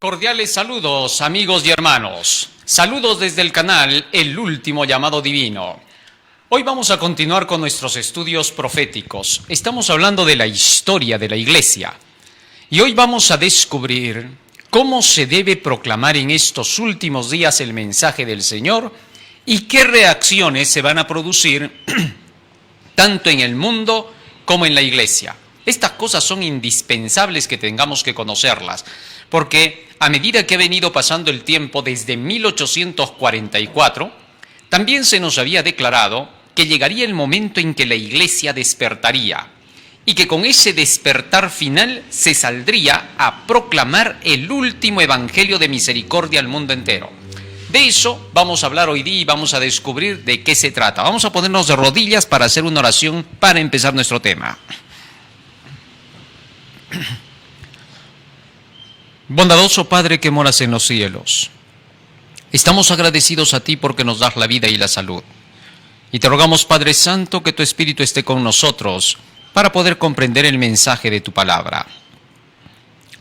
Cordiales saludos, amigos y hermanos. Saludos desde el canal El Último Llamado Divino. Hoy vamos a continuar con nuestros estudios proféticos. Estamos hablando de la historia de la Iglesia. Y hoy vamos a descubrir cómo se debe proclamar en estos últimos días el mensaje del Señor y qué reacciones se van a producir tanto en el mundo como en la Iglesia. Estas cosas son indispensables que tengamos que conocerlas, porque a medida que ha venido pasando el tiempo desde 1844, también se nos había declarado que llegaría el momento en que la Iglesia despertaría y que con ese despertar final se saldría a proclamar el último evangelio de misericordia al mundo entero. De eso vamos a hablar hoy día y vamos a descubrir de qué se trata. Vamos a ponernos de rodillas para hacer una oración para empezar nuestro tema. Bondadoso Padre que moras en los cielos, estamos agradecidos a ti porque nos das la vida y la salud. Y te rogamos, Padre Santo, que tu Espíritu esté con nosotros para poder comprender el mensaje de tu palabra.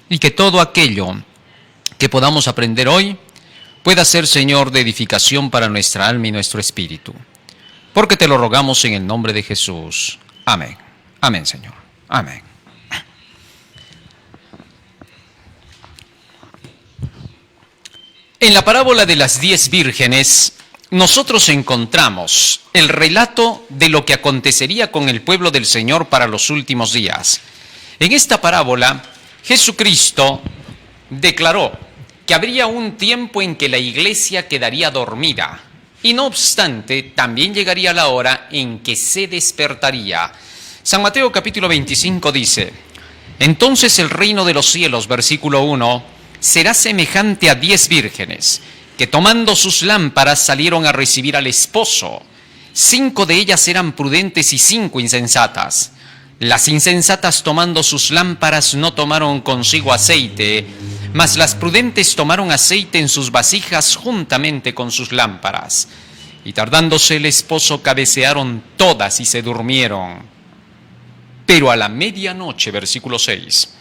Y que todo aquello que podamos aprender hoy pueda ser, Señor, de edificación para nuestra alma y nuestro espíritu. Porque te lo rogamos en el nombre de Jesús. Amén. Amén, Señor. Amén. En la parábola de las 10 vírgenes, nosotros encontramos el relato de lo que acontecería con el pueblo del Señor para los últimos días. En esta parábola, Jesucristo declaró que habría un tiempo en que la iglesia quedaría dormida, y no obstante, también llegaría la hora en que se despertaría. San Mateo capítulo 25 dice: entonces el reino de los cielos, versículo 1, será semejante a 10 vírgenes, que tomando sus lámparas salieron a recibir al esposo. 5 de ellas eran prudentes y 5 insensatas. Las insensatas tomando sus lámparas no tomaron consigo aceite, mas las prudentes tomaron aceite en sus vasijas juntamente con sus lámparas. Y tardándose el esposo cabecearon todas y se durmieron. Pero a la medianoche, versículo 6,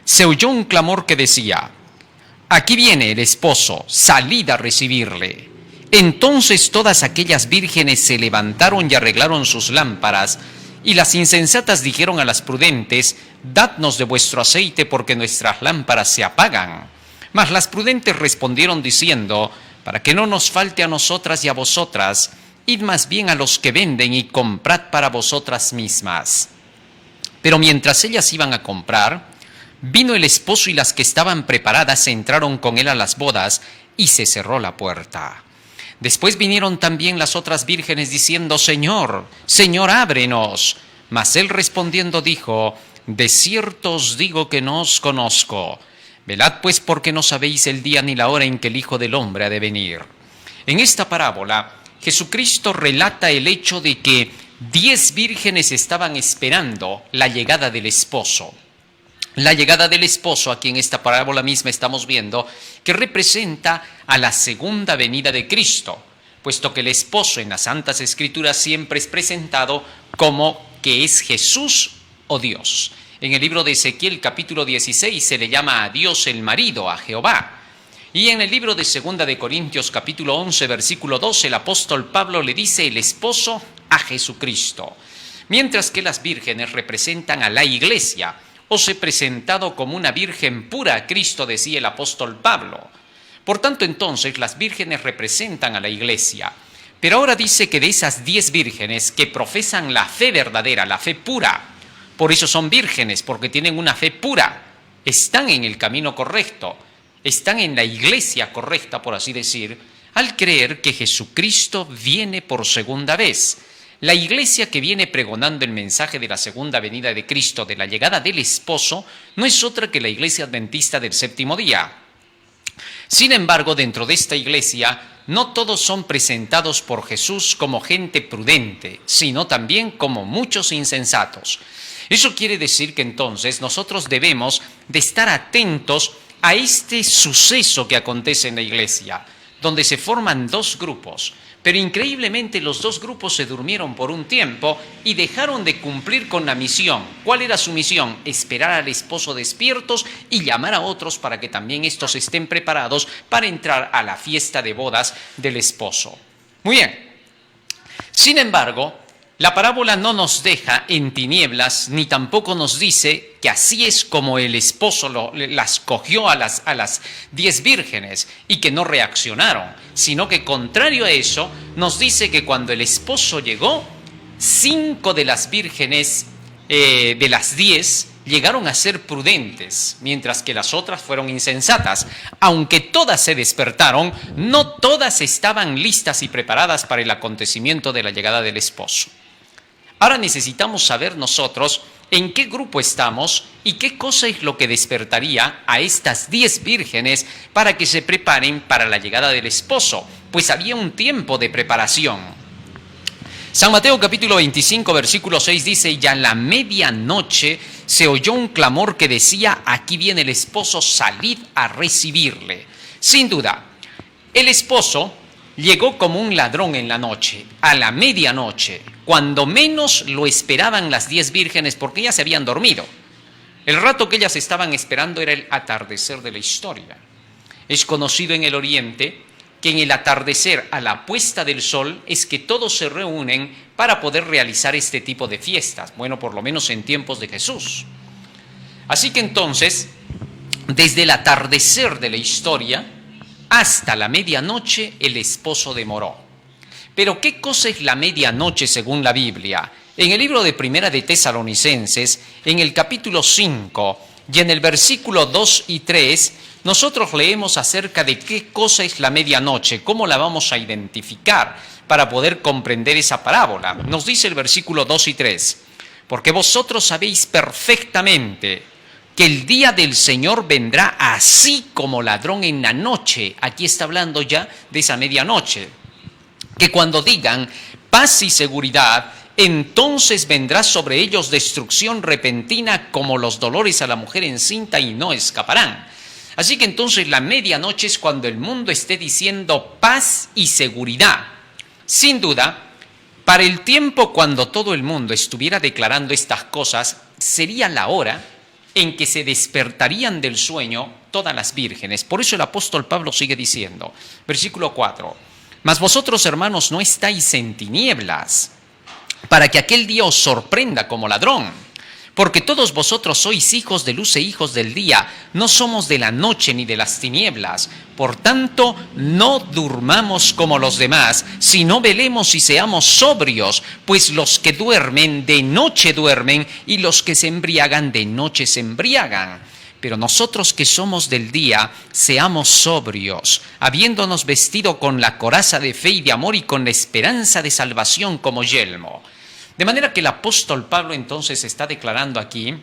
se oyó un clamor que decía: aquí viene el esposo, salid a recibirle. Entonces todas aquellas vírgenes se levantaron y arreglaron sus lámparas, y las insensatas dijeron a las prudentes: dadnos de vuestro aceite, porque nuestras lámparas se apagan. Mas las prudentes respondieron diciendo: para que no nos falte a nosotras y a vosotras, id más bien a los que venden y comprad para vosotras mismas. Pero mientras ellas iban a comprar, vino el esposo y las que estaban preparadas entraron con él a las bodas y se cerró la puerta. Después vinieron también las otras vírgenes diciendo: Señor, Señor, ábrenos. Mas él respondiendo dijo: de cierto os digo que no os conozco. Velad pues, porque no sabéis el día ni la hora en que el Hijo del Hombre ha de venir. En esta parábola, Jesucristo relata el hecho de que 10 vírgenes estaban esperando la llegada del esposo. La llegada del esposo, aquí en esta parábola misma estamos viendo, que representa a la segunda venida de Cristo, puesto que el esposo en las Santas Escrituras siempre es presentado como que es Jesús o Dios. En el libro de Ezequiel capítulo 16 se le llama a Dios el marido, a Jehová. Y en el libro de 2 de Corintios capítulo 11 versículo 12 el apóstol Pablo le dice el esposo a Jesucristo. Mientras que las vírgenes representan a la iglesia. Os he presentado como una virgen pura a Cristo, decía el apóstol Pablo. Por tanto, entonces, las vírgenes representan a la iglesia. Pero ahora dice que de esas 10 vírgenes que profesan la fe verdadera, la fe pura, por eso son vírgenes, porque tienen una fe pura, están en el camino correcto, están en la iglesia correcta, por así decir, al creer que Jesucristo viene por segunda vez. La iglesia que viene pregonando el mensaje de la segunda venida de Cristo, de la llegada del esposo, no es otra que la iglesia adventista del séptimo día. Sin embargo, dentro de esta iglesia, no todos son presentados por Jesús como gente prudente, sino también como muchos insensatos. Eso quiere decir que entonces nosotros debemos de estar atentos a este suceso que acontece en la iglesia, donde se forman dos grupos. Pero increíblemente los dos grupos se durmieron por un tiempo y dejaron de cumplir con la misión. ¿Cuál era su misión? Esperar al esposo despiertos y llamar a otros para que también estos estén preparados para entrar a la fiesta de bodas del esposo. Muy bien. Sin embargo, la parábola no nos deja en tinieblas, ni tampoco nos dice que así es como el esposo las cogió a las 10 vírgenes y que no reaccionaron, sino que contrario a eso, nos dice que cuando el esposo llegó, 5 de las vírgenes de las 10 llegaron a ser prudentes, mientras que las otras fueron insensatas. Aunque todas se despertaron, no todas estaban listas y preparadas para el acontecimiento de la llegada del esposo. Ahora necesitamos saber nosotros en qué grupo estamos y qué cosa es lo que despertaría a estas 10 vírgenes para que se preparen para la llegada del esposo, pues había un tiempo de preparación. San Mateo capítulo 25 versículo 6 dice: y a la medianoche se oyó un clamor que decía: aquí viene el esposo, salid a recibirle. Sin duda, el esposo llegó como un ladrón en la noche, a la medianoche, cuando menos lo esperaban las 10 vírgenes, porque ellas se habían dormido. El rato que ellas estaban esperando era el atardecer de la historia. Es conocido en el Oriente que en el atardecer, a la puesta del sol, es que todos se reúnen para poder realizar este tipo de fiestas. Bueno, por lo menos en tiempos de Jesús. Así que entonces, desde el atardecer de la historia hasta la medianoche, el esposo demoró. Pero ¿qué cosa es la medianoche según la Biblia? En el libro de Primera de Tesalonicenses, en el capítulo 5 y en el versículo 2 y 3, nosotros leemos acerca de qué cosa es la medianoche, cómo la vamos a identificar para poder comprender esa parábola. Nos dice el versículo 2 y 3, porque vosotros sabéis perfectamente que el día del Señor vendrá así como ladrón en la noche. Aquí está hablando ya de esa medianoche. Que cuando digan paz y seguridad, entonces vendrá sobre ellos destrucción repentina como los dolores a la mujer encinta y no escaparán. Así que entonces la medianoche es cuando el mundo esté diciendo paz y seguridad. Sin duda, para el tiempo cuando todo el mundo estuviera declarando estas cosas, sería la hora en que se despertarían del sueño todas las vírgenes. Por eso el apóstol Pablo sigue diciendo, versículo 4, mas vosotros, hermanos, no estáis en tinieblas, para que aquel día os sorprenda como ladrón. Porque todos vosotros sois hijos de luz e hijos del día, no somos de la noche ni de las tinieblas. Por tanto, no durmamos como los demás, sino velemos y seamos sobrios, pues los que duermen de noche duermen, y los que se embriagan de noche se embriagan. Pero nosotros que somos del día, seamos sobrios, habiéndonos vestido con la coraza de fe y de amor y con la esperanza de salvación como yelmo. De manera que el apóstol Pablo entonces está declarando aquí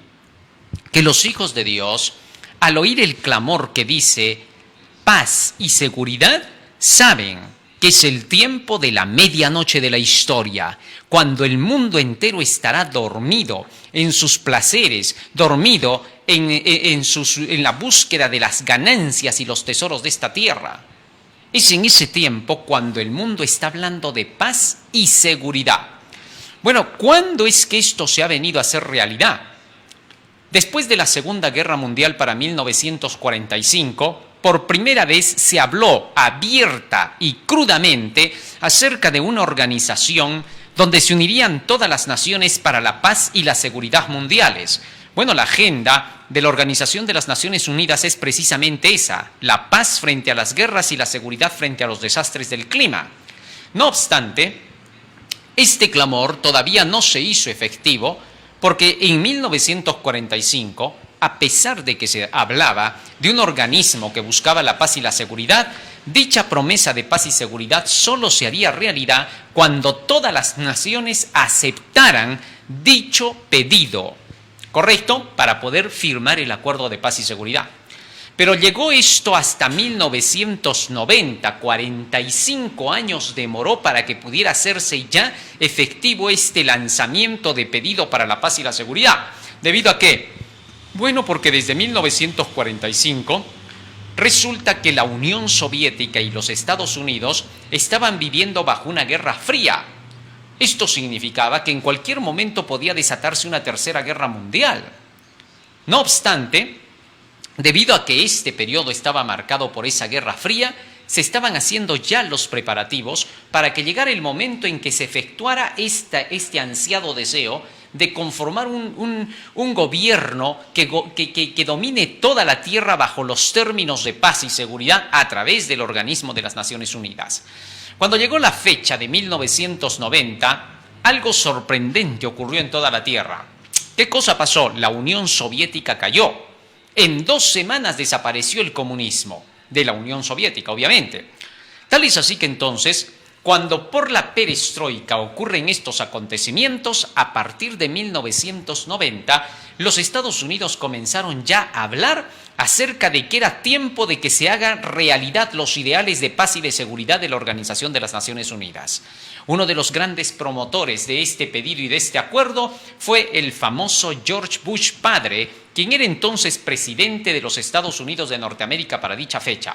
que los hijos de Dios, al oír el clamor que dice paz y seguridad, saben que es el tiempo de la medianoche de la historia, cuando el mundo entero estará dormido en sus placeres, dormido en la búsqueda de las ganancias y los tesoros de esta tierra. Es en ese tiempo cuando el mundo está hablando de paz y seguridad. Bueno, ¿cuándo es que esto se ha venido a hacer realidad? Después de la Segunda Guerra Mundial para 1945, por primera vez se habló abierta y crudamente acerca de una organización donde se unirían todas las naciones para la paz y la seguridad mundiales. Bueno, la agenda de la Organización de las Naciones Unidas es precisamente esa, la paz frente a las guerras y la seguridad frente a los desastres del clima. No obstante, este clamor todavía no se hizo efectivo porque en 1945, a pesar de que se hablaba de un organismo que buscaba la paz y la seguridad, dicha promesa de paz y seguridad solo se haría realidad cuando todas las naciones aceptaran dicho pedido, ¿correcto? Para poder firmar el acuerdo de paz y seguridad. Pero llegó esto hasta 1990, 45 años demoró para que pudiera hacerse ya efectivo este lanzamiento de pedido para la paz y la seguridad. ¿Debido a qué? Bueno, porque desde 1945 Resulta que la Unión Soviética y los Estados Unidos estaban viviendo bajo una guerra fría. Esto significaba que en cualquier momento podía desatarse una tercera guerra mundial. No obstante, debido a que este periodo estaba marcado por esa guerra fría, se estaban haciendo ya los preparativos para que llegara el momento en que se efectuara este ansiado deseo de conformar un gobierno que domine toda la tierra bajo los términos de paz y seguridad a través del organismo de las Naciones Unidas. Cuando llegó la fecha de 1990, algo sorprendente ocurrió en toda la tierra. ¿Qué cosa pasó? La Unión Soviética cayó. En 2 semanas desapareció el comunismo de la Unión Soviética, obviamente. Tal es así que entonces, cuando por la perestroika ocurren estos acontecimientos, a partir de 1990, los Estados Unidos comenzaron ya a hablar acerca de que era tiempo de que se hagan realidad los ideales de paz y de seguridad de la Organización de las Naciones Unidas. Uno de los grandes promotores de este pedido y de este acuerdo fue el famoso George Bush padre, quien era entonces presidente de los Estados Unidos de Norteamérica para dicha fecha.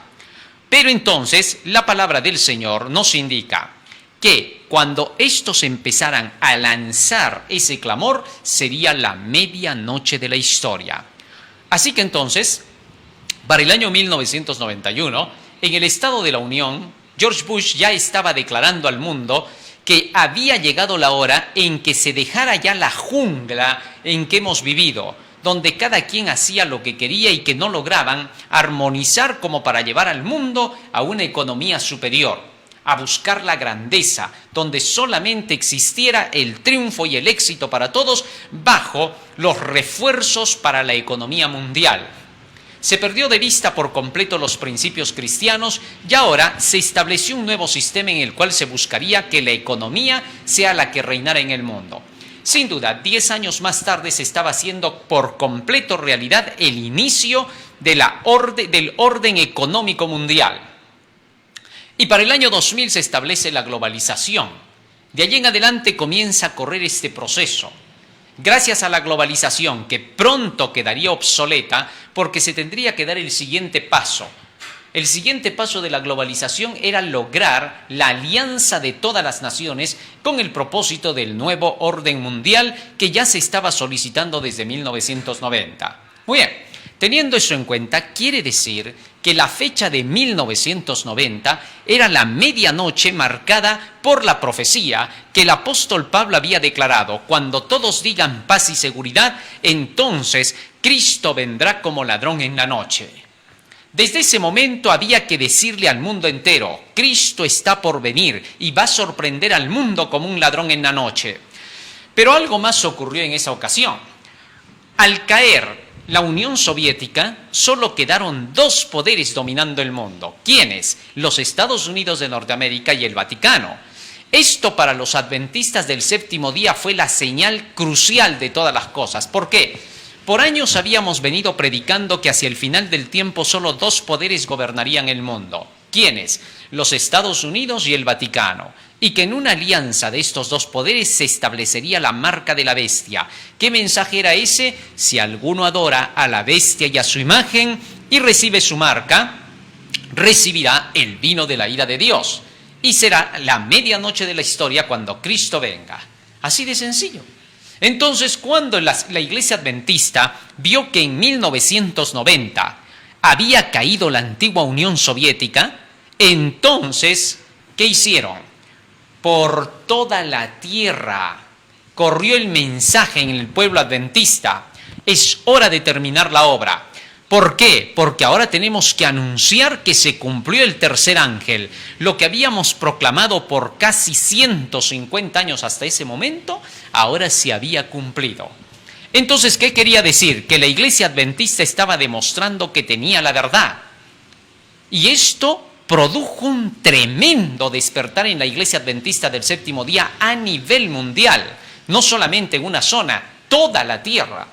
Pero entonces la palabra del Señor nos indica que cuando estos empezaran a lanzar ese clamor, sería la medianoche de la historia. Así que entonces, para el año 1991, en el Estado de la Unión, George Bush ya estaba declarando al mundo que había llegado la hora en que se dejara ya la jungla en que hemos vivido, donde cada quien hacía lo que quería y que no lograban armonizar como para llevar al mundo a una economía superior, a buscar la grandeza, donde solamente existiera el triunfo y el éxito para todos bajo los refuerzos para la economía mundial. Se perdió de vista por completo los principios cristianos y ahora se estableció un nuevo sistema en el cual se buscaría que la economía sea la que reinara en el mundo. Sin duda, 10 años más tarde se estaba haciendo por completo realidad el inicio de del orden económico mundial. Y para el año 2000 se establece la globalización. De allí en adelante comienza a correr este proceso. Gracias a la globalización, que pronto quedaría obsoleta porque se tendría que dar el siguiente paso. El siguiente paso de la globalización era lograr la alianza de todas las naciones con el propósito del nuevo orden mundial que ya se estaba solicitando desde 1990. Muy bien, teniendo eso en cuenta, quiere decir que la fecha de 1990 era la medianoche marcada por la profecía que el apóstol Pablo había declarado: cuando todos digan paz y seguridad, entonces Cristo vendrá como ladrón en la noche. Desde ese momento había que decirle al mundo entero: Cristo está por venir y va a sorprender al mundo como un ladrón en la noche. Pero algo más ocurrió en esa ocasión. Al caer la Unión Soviética, solo quedaron 2 poderes dominando el mundo. ¿Quiénes? Los Estados Unidos de Norteamérica y el Vaticano. Esto para los adventistas del séptimo día fue la señal crucial de todas las cosas. ¿Por qué? Por años habíamos venido predicando que hacia el final del tiempo solo 2 poderes gobernarían el mundo. ¿Quiénes? Los Estados Unidos y el Vaticano. Y que en una alianza de estos 2 poderes se establecería la marca de la bestia. ¿Qué mensaje era ese? Si alguno adora a la bestia y a su imagen y recibe su marca, recibirá el vino de la ira de Dios. Y será la medianoche de la historia cuando Cristo venga. Así de sencillo. Entonces, cuando la Iglesia Adventista vio que en 1990 había caído la antigua Unión Soviética, entonces, ¿qué hicieron? Por toda la tierra corrió el mensaje en el pueblo adventista: es hora de terminar la obra. ¿Por qué? Porque ahora tenemos que anunciar que se cumplió el tercer ángel. Lo que habíamos proclamado por casi 150 años hasta ese momento, ahora se había cumplido. Entonces, ¿qué quería decir? Que la Iglesia Adventista estaba demostrando que tenía la verdad. Y esto produjo un tremendo despertar en la Iglesia Adventista del séptimo día a nivel mundial. No solamente en una zona, toda la tierra.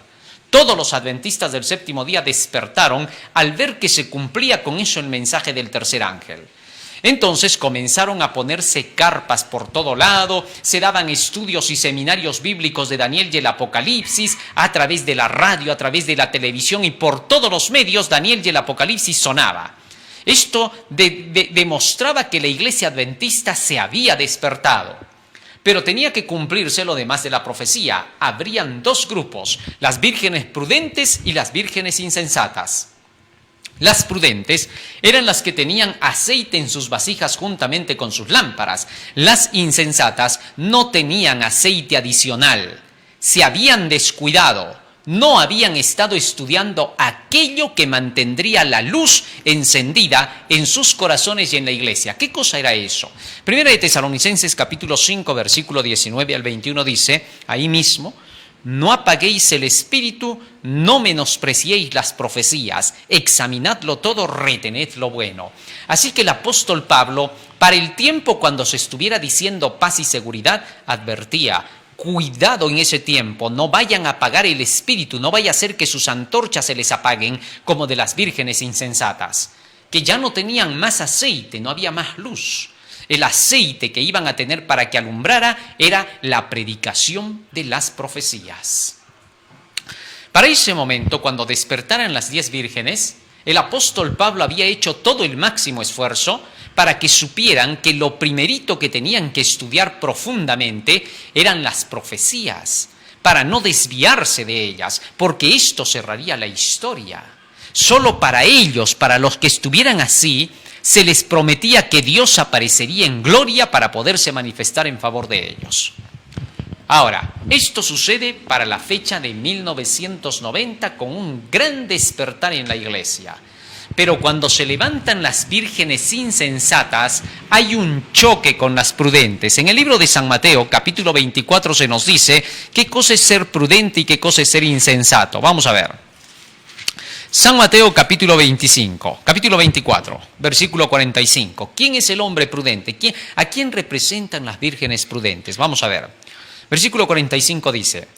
Todos los adventistas del séptimo día despertaron al ver que se cumplía con eso el mensaje del tercer ángel. Entonces comenzaron a ponerse carpas por todo lado, se daban estudios y seminarios bíblicos de Daniel y el Apocalipsis a través de la radio, a través de la televisión y por todos los medios Daniel y el Apocalipsis sonaba. Esto demostraba que la iglesia adventista se había despertado. Pero tenía que cumplirse lo demás de la profecía. Habrían dos grupos, las vírgenes prudentes y las vírgenes insensatas. Las prudentes eran las que tenían aceite en sus vasijas juntamente con sus lámparas. Las insensatas no tenían aceite adicional. Se habían descuidado. No habían estado estudiando aquello que mantendría la luz encendida en sus corazones y en la iglesia. ¿Qué cosa era eso? Primera de Tesalonicenses capítulo 5, versículo 19 al 21 dice, ahí mismo, no apaguéis el espíritu, no menospreciéis las profecías, examinadlo todo, retened lo bueno. Así que el apóstol Pablo, para el tiempo cuando se estuviera diciendo paz y seguridad, advertía, cuidado en ese tiempo, no vayan a apagar el espíritu, no vaya a ser que sus antorchas se les apaguen como de las vírgenes insensatas, que ya no tenían más aceite, no había más luz. El aceite que iban a tener para que alumbrara era la predicación de las profecías. Para ese momento, cuando despertaran las 10 vírgenes, el apóstol Pablo había hecho todo el máximo esfuerzo para que supieran que lo primerito que tenían que estudiar profundamente eran las profecías, para no desviarse de ellas, porque esto cerraría la historia. Solo para ellos, para los que estuvieran así, se les prometía que Dios aparecería en gloria para poderse manifestar en favor de ellos. Ahora, esto sucede para la fecha de 1990 con un gran despertar en la iglesia. Pero cuando se levantan las vírgenes insensatas, hay un choque con las prudentes. En el libro de San Mateo, capítulo 24, se nos dice qué cosa es ser prudente y qué cosa es ser insensato. Vamos a ver. San Mateo, capítulo 24, versículo 45. ¿Quién es el hombre prudente? ¿A quién representan las vírgenes prudentes? Vamos a ver. Versículo 45 dice,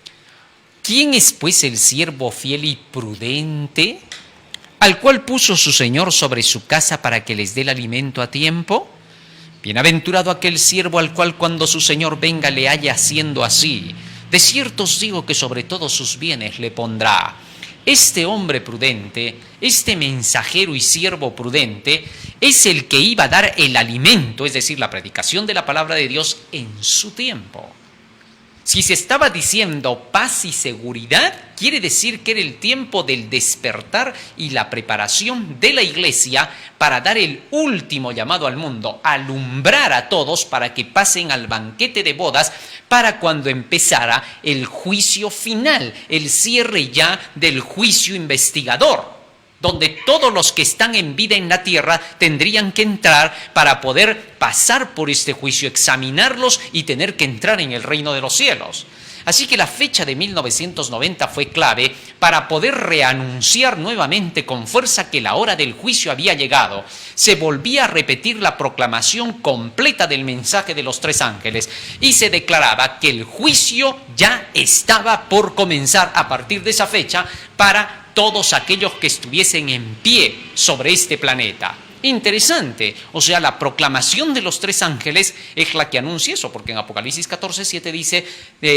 ¿quién es pues el siervo fiel y prudente, al cual puso su señor sobre su casa para que les dé el alimento a tiempo? Bienaventurado aquel siervo al cual cuando su señor venga le haya haciendo así. De cierto os digo que sobre todos sus bienes le pondrá. Este hombre prudente, este mensajero y siervo prudente, es el que iba a dar el alimento, es decir, la predicación de la palabra de Dios en su tiempo. Si se estaba diciendo paz y seguridad, quiere decir que era el tiempo del despertar y la preparación de la iglesia para dar el último llamado al mundo, alumbrar a todos para que pasen al banquete de bodas para cuando empezara el juicio final, el cierre ya del juicio investigador, donde todos los que están en vida en la tierra tendrían que entrar para poder pasar por este juicio, examinarlos y tener que entrar en el reino de los cielos. Así que la fecha de 1990 fue clave para poder reanunciar nuevamente con fuerza que la hora del juicio había llegado. Se volvía a repetir la proclamación completa del mensaje de los 3 ángeles y se declaraba que el juicio ya estaba por comenzar a partir de esa fecha para todos aquellos que estuviesen en pie sobre este planeta. Interesante, o sea, la proclamación de los 3 ángeles es la que anuncia eso, porque en Apocalipsis 14:7 dice,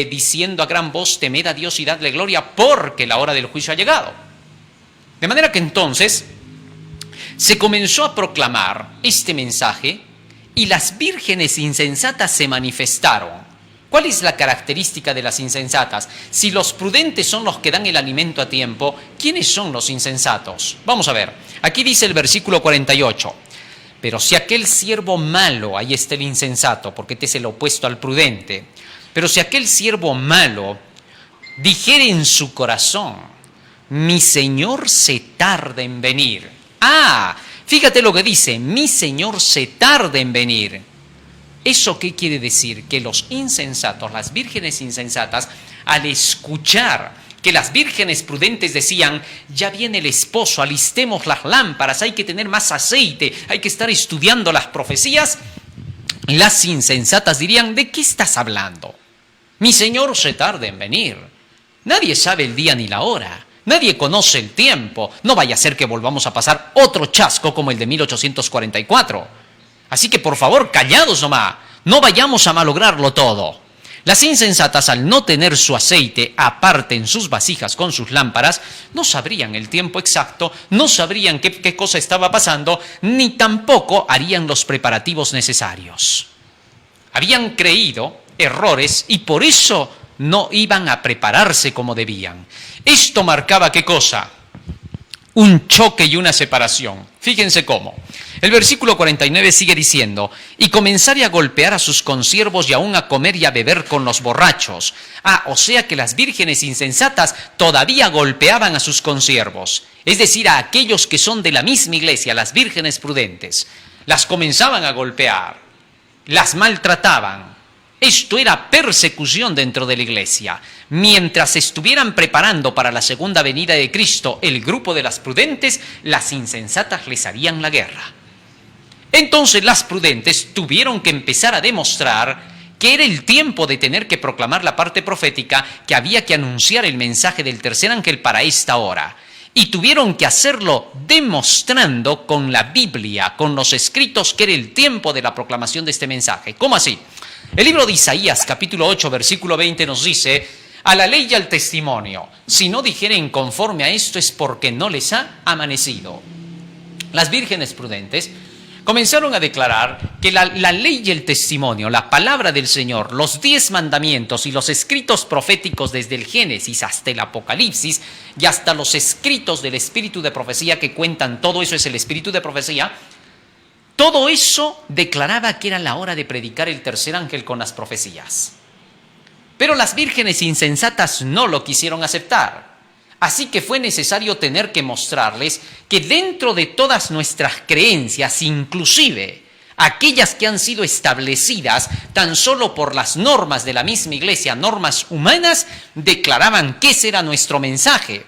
diciendo a gran voz, temed a Dios y dadle gloria, porque la hora del juicio ha llegado. De manera que entonces se comenzó a proclamar este mensaje y las vírgenes insensatas se manifestaron. ¿Cuál es la característica de las insensatas? Si los prudentes son los que dan el alimento a tiempo, ¿quiénes son los insensatos? Vamos a ver, aquí dice el versículo 48, pero si aquel siervo malo, ahí está el insensato, porque este es el opuesto al prudente, pero si aquel siervo malo dijere en su corazón, mi Señor se tarda en venir. Fíjate lo que dice, mi Señor se tarda en venir. ¿Eso qué quiere decir? Que los insensatos, las vírgenes insensatas, al escuchar que las vírgenes prudentes decían, ya viene el esposo, alistemos las lámparas, hay que tener más aceite, hay que estar estudiando las profecías, las insensatas dirían, ¿de qué estás hablando? Mi Señor se tarda en venir. Nadie sabe el día ni la hora. Nadie conoce el tiempo. No vaya a ser que volvamos a pasar otro chasco como el de 1844. Así que por favor, callados nomás, no vayamos a malograrlo todo. Las insensatas, al no tener su aceite aparte en sus vasijas con sus lámparas, no sabrían el tiempo exacto, no sabrían qué cosa estaba pasando, ni tampoco harían los preparativos necesarios. Habían creído errores y por eso no iban a prepararse como debían. Esto marcaba ¿qué cosa? Un choque y una separación. Fíjense cómo. El versículo 49 sigue diciendo, y comenzare a golpear a sus consiervos y aún a comer y a beber con los borrachos. O sea que las vírgenes insensatas todavía golpeaban a sus consiervos. Es decir, a aquellos que son de la misma iglesia, las vírgenes prudentes. Las comenzaban a golpear, las maltrataban. Esto era persecución dentro de la iglesia. Mientras estuvieran preparando para la segunda venida de Cristo el grupo de las prudentes, las insensatas les harían la guerra. Entonces las prudentes tuvieron que empezar a demostrar que era el tiempo de tener que proclamar la parte profética, que había que anunciar el mensaje del tercer ángel para esta hora. Y tuvieron que hacerlo demostrando con la Biblia, con los escritos, que era el tiempo de la proclamación de este mensaje. ¿Cómo así? El libro de Isaías, capítulo 8, versículo 20, nos dice, a la ley y al testimonio, si no dijeren conforme a esto es porque no les ha amanecido. Las vírgenes prudentes comenzaron a declarar que la ley y el testimonio, la palabra del Señor, los 10 mandamientos y los escritos proféticos desde el Génesis hasta el Apocalipsis y hasta los escritos del espíritu de profecía que cuentan, todo eso es el espíritu de profecía, todo eso declaraba que era la hora de predicar el tercer ángel con las profecías. Pero las vírgenes insensatas no lo quisieron aceptar. Así que fue necesario tener que mostrarles que dentro de todas nuestras creencias, inclusive aquellas que han sido establecidas tan solo por las normas de la misma iglesia, normas humanas, declaraban que ese era nuestro mensaje.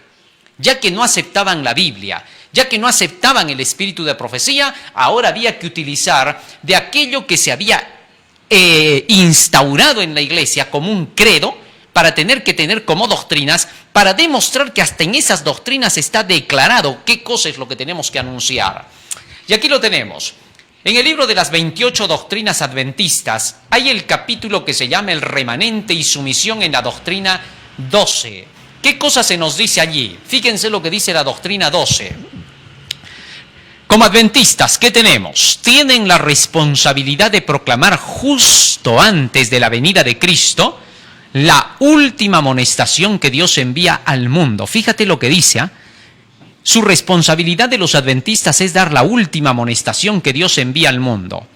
Ya que no aceptaban la Biblia, ya que no aceptaban el espíritu de profecía, ahora había que utilizar de aquello que se había instaurado en la iglesia como un credo, para tener que tener como doctrinas, para demostrar que hasta en esas doctrinas está declarado qué cosa es lo que tenemos que anunciar. Y aquí lo tenemos. En el libro de las 28 doctrinas adventistas hay el capítulo que se llama el remanente y sumisión en la doctrina 12. ¿Qué cosa se nos dice allí? Fíjense lo que dice la doctrina 12. Como adventistas, ¿qué tenemos? Tienen la responsabilidad de proclamar justo antes de la venida de Cristo la última amonestación que Dios envía al mundo. Fíjate lo que dice, ¿eh? Su responsabilidad de los adventistas es dar la última amonestación que Dios envía al mundo.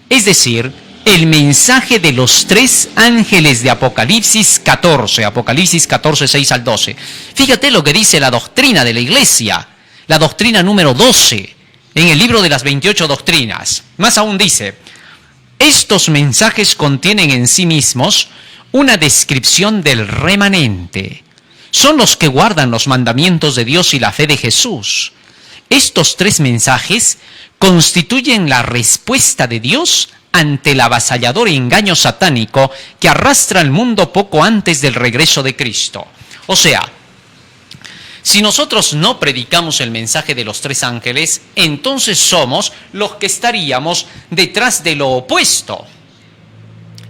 Es decir, el mensaje de los 3 ángeles de Apocalipsis 14, 6 al 12. Fíjate lo que dice la doctrina de la iglesia, la doctrina número 12, en el libro de las 28 doctrinas. Más aún dice, estos mensajes contienen en sí mismos una descripción del remanente. Son los que guardan los mandamientos de Dios y la fe de Jesús. Estos 3 mensajes constituyen la respuesta de Dios ante el avasallador engaño satánico que arrastra al mundo poco antes del regreso de Cristo. O sea, si nosotros no predicamos el mensaje de los 3 ángeles, entonces somos los que estaríamos detrás de lo opuesto.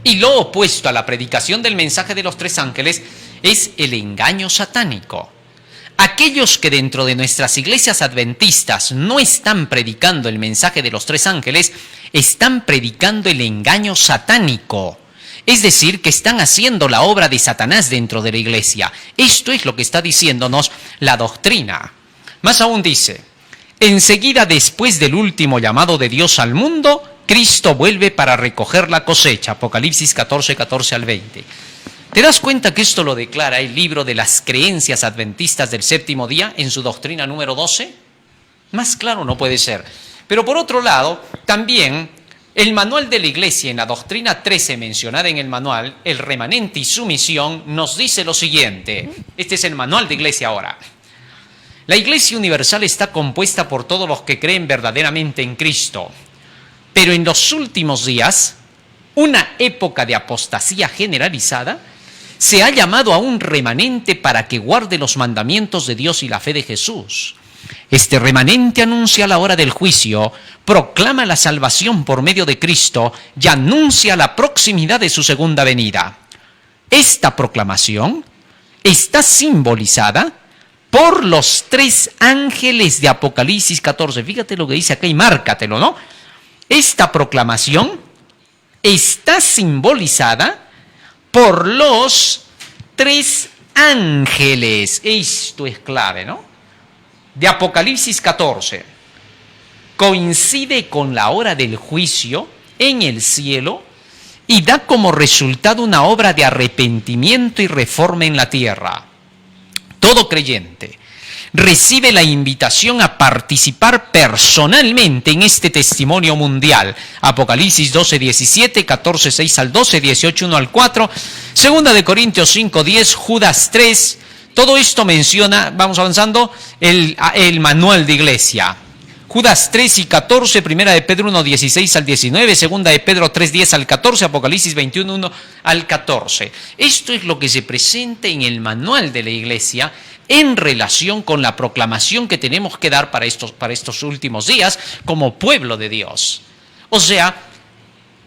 Y lo opuesto a la predicación del mensaje de los 3 ángeles es el engaño satánico. Aquellos que dentro de nuestras iglesias adventistas no están predicando el mensaje de los 3 ángeles, están predicando el engaño satánico. Es decir, que están haciendo la obra de Satanás dentro de la iglesia. Esto es lo que está diciéndonos la doctrina. Más aún dice, enseguida después del último llamado de Dios al mundo, Cristo vuelve para recoger la cosecha. Apocalipsis 14, 14 al 20. ¿Te das cuenta que esto lo declara el libro de las creencias adventistas del séptimo día en su doctrina número 12? Más claro no puede ser. Pero por otro lado, también el manual de la iglesia en la doctrina 13 mencionada en el manual, el remanente y su misión, nos dice lo siguiente. Este es el manual de iglesia ahora. La iglesia universal está compuesta por todos los que creen verdaderamente en Cristo. Pero en los últimos días, una época de apostasía generalizada, se ha llamado a un remanente para que guarde los mandamientos de Dios y la fe de Jesús. Este remanente anuncia la hora del juicio, proclama la salvación por medio de Cristo y anuncia la proximidad de su segunda venida. Esta proclamación está simbolizada por los 3 ángeles de Apocalipsis 14. Fíjate lo que dice acá y márcatelo, ¿no? Esta proclamación está simbolizada por los 3 ángeles. Esto es clave, ¿no? De Apocalipsis 14. Coincide con la hora del juicio en el cielo y da como resultado una obra de arrepentimiento y reforma en la tierra. Todo creyente recibe la invitación a participar personalmente en este testimonio mundial. Apocalipsis 12, 17, 14, 6 al 12, 18, 1 al 4, 2 de Corintios 5, 10, Judas 3. Todo esto menciona, vamos avanzando, el manual de iglesia. Judas 3 y 14, 1 de Pedro 1, 16 al 19, 2 de Pedro 3, 10 al 14, Apocalipsis 21, 1 al 14. Esto es lo que se presenta en el manual de la iglesia en relación con la proclamación que tenemos que dar para estos últimos días como pueblo de Dios. O sea,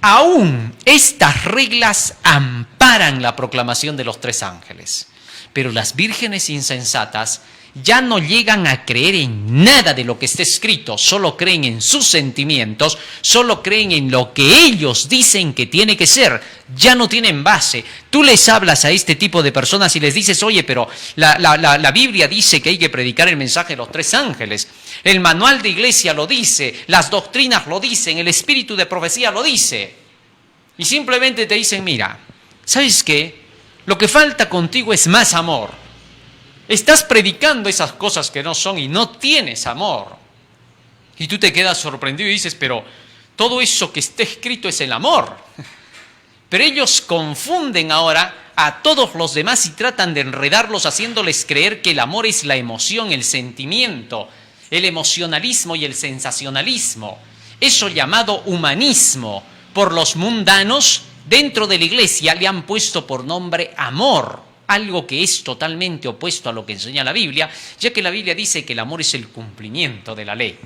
aún estas reglas amparan la proclamación de los 3 ángeles. Pero las vírgenes insensatas ya no llegan a creer en nada de lo que está escrito, solo creen en sus sentimientos, solo creen en lo que ellos dicen que tiene que ser, ya no tienen base. Tú les hablas a este tipo de personas y les dices, oye, pero la Biblia dice que hay que predicar el mensaje de los 3 ángeles, el manual de iglesia lo dice, las doctrinas lo dicen, el espíritu de profecía lo dice, y simplemente te dicen, mira, ¿sabes qué? Lo que falta contigo es más amor. Estás predicando esas cosas que no son y no tienes amor. Y tú te quedas sorprendido y dices, pero todo eso que está escrito es el amor. Pero ellos confunden ahora a todos los demás y tratan de enredarlos haciéndoles creer que el amor es la emoción, el sentimiento, el emocionalismo y el sensacionalismo. Eso llamado humanismo por los mundanos dentro de la iglesia le han puesto por nombre amor. Algo que es totalmente opuesto a lo que enseña la Biblia, ya que la Biblia dice que el amor es el cumplimiento de la ley.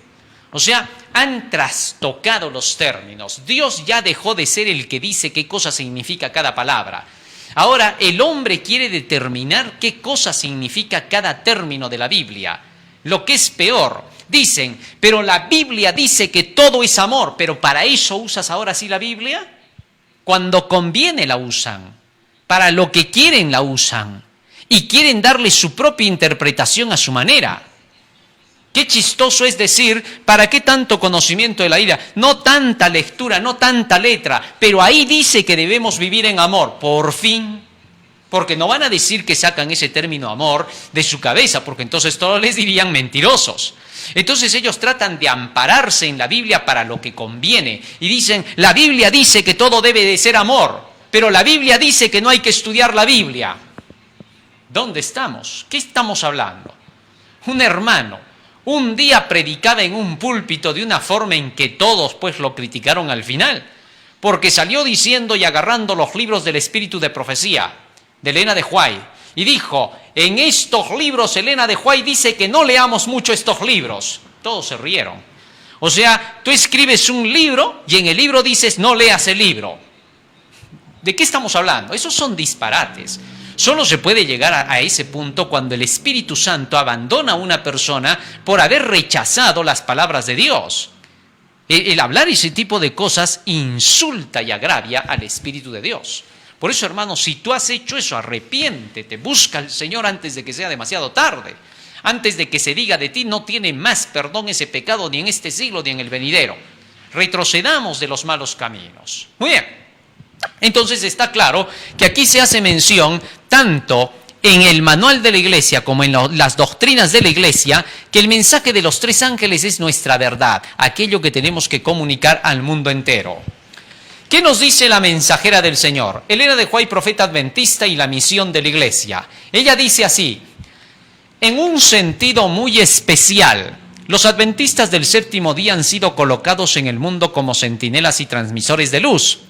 O sea, han trastocado los términos. Dios ya dejó de ser el que dice qué cosa significa cada palabra. Ahora el hombre quiere determinar qué cosa significa cada término de la Biblia. Lo que es peor, dicen, pero la Biblia dice que todo es amor, pero ¿para eso usas ahora sí la Biblia? Cuando conviene la usan. Para lo que quieren la usan y quieren darle su propia interpretación a su manera. Qué chistoso es decir, ¿para qué tanto conocimiento de la Biblia? No tanta lectura, no tanta letra, pero ahí dice que debemos vivir en amor. Por fin, porque no van a decir que sacan ese término amor de su cabeza, porque entonces todos les dirían mentirosos. Entonces ellos tratan de ampararse en la Biblia para lo que conviene y dicen, la Biblia dice que todo debe de ser amor. Pero la Biblia dice que no hay que estudiar la Biblia. ¿Dónde estamos? ¿Qué estamos hablando? Un hermano un día predicaba en un púlpito de una forma en que todos pues lo criticaron al final, porque salió diciendo y agarrando los libros del espíritu de profecía de Elena de White y dijo, en estos libros Elena de White dice que no leamos mucho estos libros. Todos se rieron. O sea, tú escribes un libro y en el libro dices no leas el libro. ¿De qué estamos hablando? Esos son disparates. Solo se puede llegar a ese punto cuando el Espíritu Santo abandona a una persona por haber rechazado las palabras de Dios. El hablar ese tipo de cosas insulta y agravia al Espíritu de Dios. Por eso, hermano, si tú has hecho eso, arrepiéntete, busca al Señor antes de que sea demasiado tarde. Antes de que se diga de ti, no tiene más perdón ese pecado ni en este siglo ni en el venidero. Retrocedamos de los malos caminos. Muy bien. Entonces está claro que aquí se hace mención tanto en el manual de la iglesia como en las doctrinas de la iglesia que el mensaje de los 3 ángeles es nuestra verdad, aquello que tenemos que comunicar al mundo entero. ¿Qué nos dice la mensajera del Señor? Elena de White, profeta adventista y la misión de la iglesia. Ella dice así, en un sentido muy especial, los adventistas del 7º día han sido colocados en el mundo como centinelas y transmisores de luz.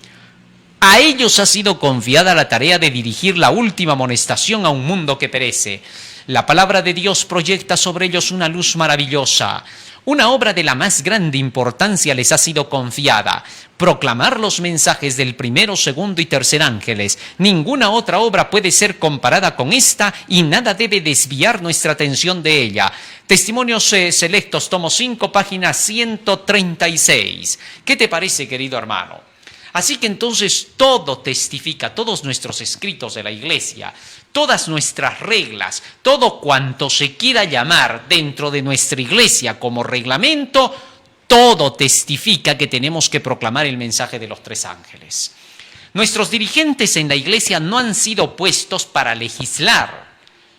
A ellos ha sido confiada la tarea de dirigir la última amonestación a un mundo que perece. La palabra de Dios proyecta sobre ellos una luz maravillosa. Una obra de la más grande importancia les ha sido confiada: proclamar los mensajes del primero, segundo y tercer ángeles. Ninguna otra obra puede ser comparada con esta y nada debe desviar nuestra atención de ella. Testimonios Selectos, tomo 5, página 136. ¿Qué te parece, querido hermano? Así que entonces todo testifica, todos nuestros escritos de la Iglesia, todas nuestras reglas, todo cuanto se quiera llamar dentro de nuestra Iglesia como reglamento, todo testifica que tenemos que proclamar el mensaje de los tres ángeles. Nuestros dirigentes en la Iglesia no han sido puestos para legislar.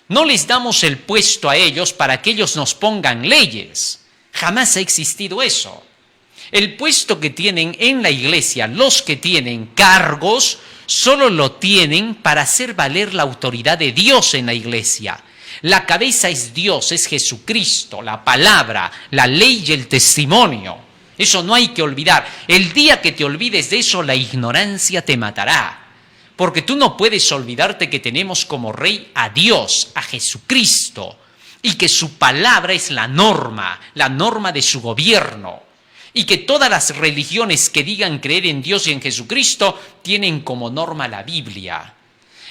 No les damos el puesto a ellos para que ellos nos pongan leyes. Jamás ha existido eso. El puesto que tienen en la Iglesia, los que tienen cargos, solo lo tienen para hacer valer la autoridad de Dios en la Iglesia. La cabeza es Dios, es Jesucristo, la palabra, la ley y el testimonio. Eso no hay que olvidar. El día que te olvides de eso, la ignorancia te matará. Porque tú no puedes olvidarte que tenemos como rey a Dios, a Jesucristo, y que su palabra es la norma de su gobierno. Y que todas las religiones que digan creer en Dios y en Jesucristo tienen como norma la Biblia.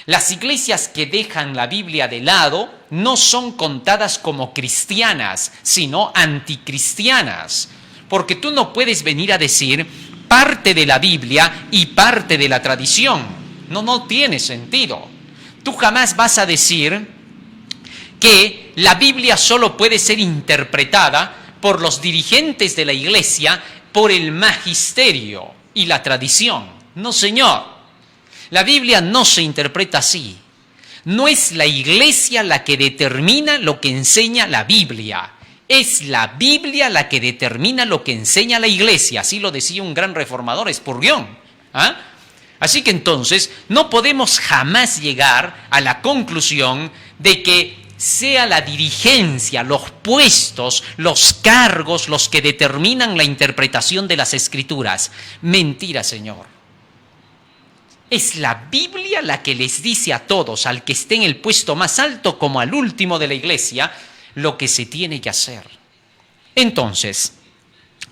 Las iglesias que dejan la Biblia de lado no son contadas como cristianas, sino anticristianas. Porque tú no puedes venir a decir parte de la Biblia y parte de la tradición. No tiene sentido. Tú jamás vas a decir que la Biblia solo puede ser interpretada por los dirigentes de la Iglesia, por el magisterio y la tradición. No, señor. La Biblia no se interpreta así. No es la Iglesia la que determina lo que enseña la Biblia. Es la Biblia la que determina lo que enseña la Iglesia. Así lo decía un gran reformador, Spurgeon. Así que entonces no podemos jamás llegar a la conclusión de que sea la dirigencia, los puestos, los cargos, los que determinan la interpretación de las Escrituras. Mentira, Señor. Es la Biblia la que les dice a todos, al que esté en el puesto más alto como al último de la Iglesia, lo que se tiene que hacer. Entonces,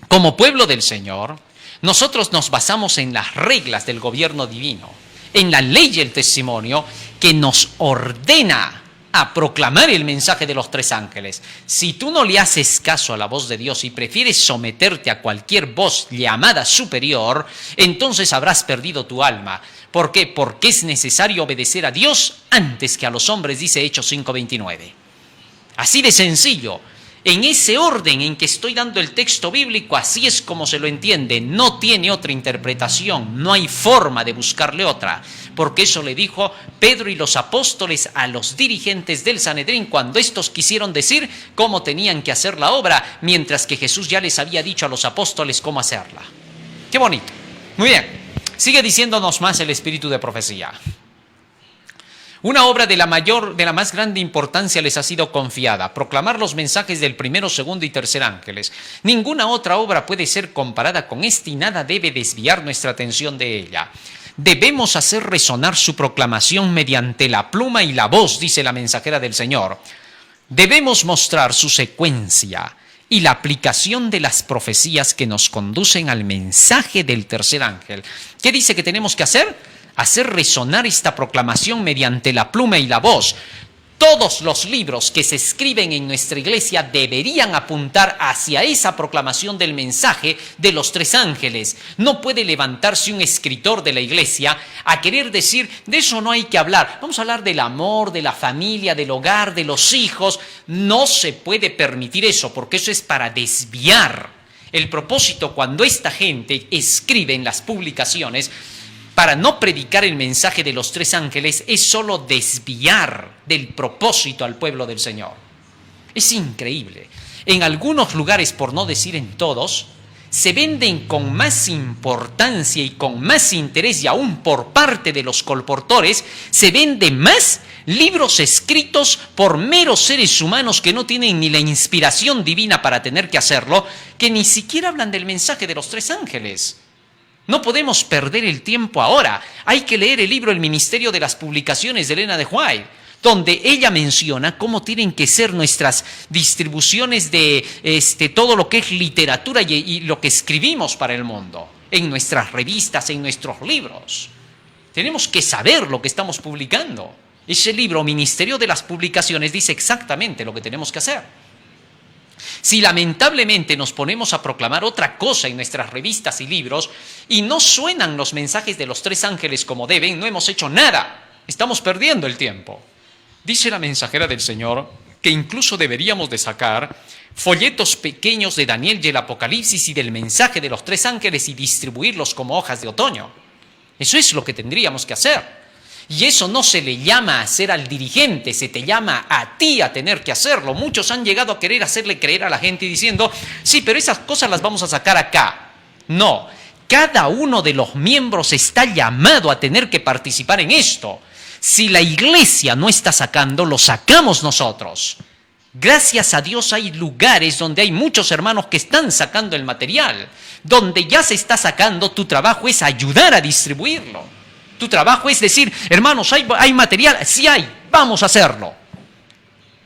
como pueblo del Señor, nosotros nos basamos en las reglas del gobierno divino, en la ley y el testimonio que nos ordena a proclamar el mensaje de los tres ángeles. Si tú no le haces caso a la voz de Dios y prefieres someterte a cualquier voz llamada superior, entonces habrás perdido tu alma. ¿Por qué? Porque es necesario obedecer a Dios antes que a los hombres, dice Hechos 5:29. Así de sencillo. En ese orden en que estoy dando el texto bíblico, así es como se lo entiende. No tiene otra interpretación, no hay forma de buscarle otra. Porque eso le dijo Pedro y los apóstoles a los dirigentes del Sanedrín cuando estos quisieron decir cómo tenían que hacer la obra, mientras que Jesús ya les había dicho a los apóstoles cómo hacerla. ¡Qué bonito! Muy bien, sigue diciéndonos más el espíritu de profecía. Una obra de la más grande importancia les ha sido confiada: proclamar los mensajes del primero, segundo y tercer ángeles. Ninguna otra obra puede ser comparada con esta y nada debe desviar nuestra atención de ella. Debemos hacer resonar su proclamación mediante la pluma y la voz, dice la mensajera del Señor. Debemos mostrar su secuencia y la aplicación de las profecías que nos conducen al mensaje del tercer ángel. ¿Qué dice que tenemos que hacer? Hacer resonar esta proclamación mediante la pluma y la voz. Todos los libros que se escriben en nuestra iglesia deberían apuntar hacia esa proclamación del mensaje de los tres ángeles. No puede levantarse un escritor de la iglesia a querer decir, de eso no hay que hablar. Vamos a hablar del amor, de la familia, del hogar, de los hijos. No se puede permitir eso, porque eso es para desviar. El propósito cuando esta gente escribe en las publicaciones para no predicar el mensaje de los tres ángeles es solo desviar del propósito al pueblo del Señor. Es increíble. En algunos lugares, por no decir en todos, se venden con más importancia y con más interés, y aún por parte de los colportores, se venden más libros escritos por meros seres humanos que no tienen ni la inspiración divina para tener que hacerlo, que ni siquiera hablan del mensaje de los tres ángeles. No podemos perder el tiempo ahora. Hay que leer el libro El Ministerio de las Publicaciones de Elena de White. donde ella menciona cómo tienen que ser nuestras distribuciones de todo lo que es literatura y lo que escribimos para el mundo, en nuestras revistas, en nuestros libros. Tenemos que saber lo que estamos publicando. Ese libro, Ministerio de las Publicaciones, dice exactamente lo que tenemos que hacer. Si lamentablemente nos ponemos a proclamar otra cosa en nuestras revistas y libros y no suenan los mensajes de los 3 ángeles como deben, no hemos hecho nada. Estamos perdiendo el tiempo. Dice la mensajera del Señor que incluso deberíamos de sacar folletos pequeños de Daniel y el Apocalipsis y del mensaje de los 3 ángeles y distribuirlos como hojas de otoño. Eso es lo que tendríamos que hacer. Y eso no se le llama hacer al dirigente, se te llama a ti a tener que hacerlo. Muchos han llegado a querer hacerle creer a la gente diciendo, sí, pero esas cosas las vamos a sacar acá. No, cada uno de los miembros está llamado a tener que participar en esto. Si la iglesia no está sacando, lo sacamos nosotros. Gracias a Dios hay lugares donde hay muchos hermanos que están sacando el material. Donde ya se está sacando, tu trabajo es ayudar a distribuirlo. Tu trabajo es decir, hermanos, ¿hay material? Sí hay, vamos a hacerlo.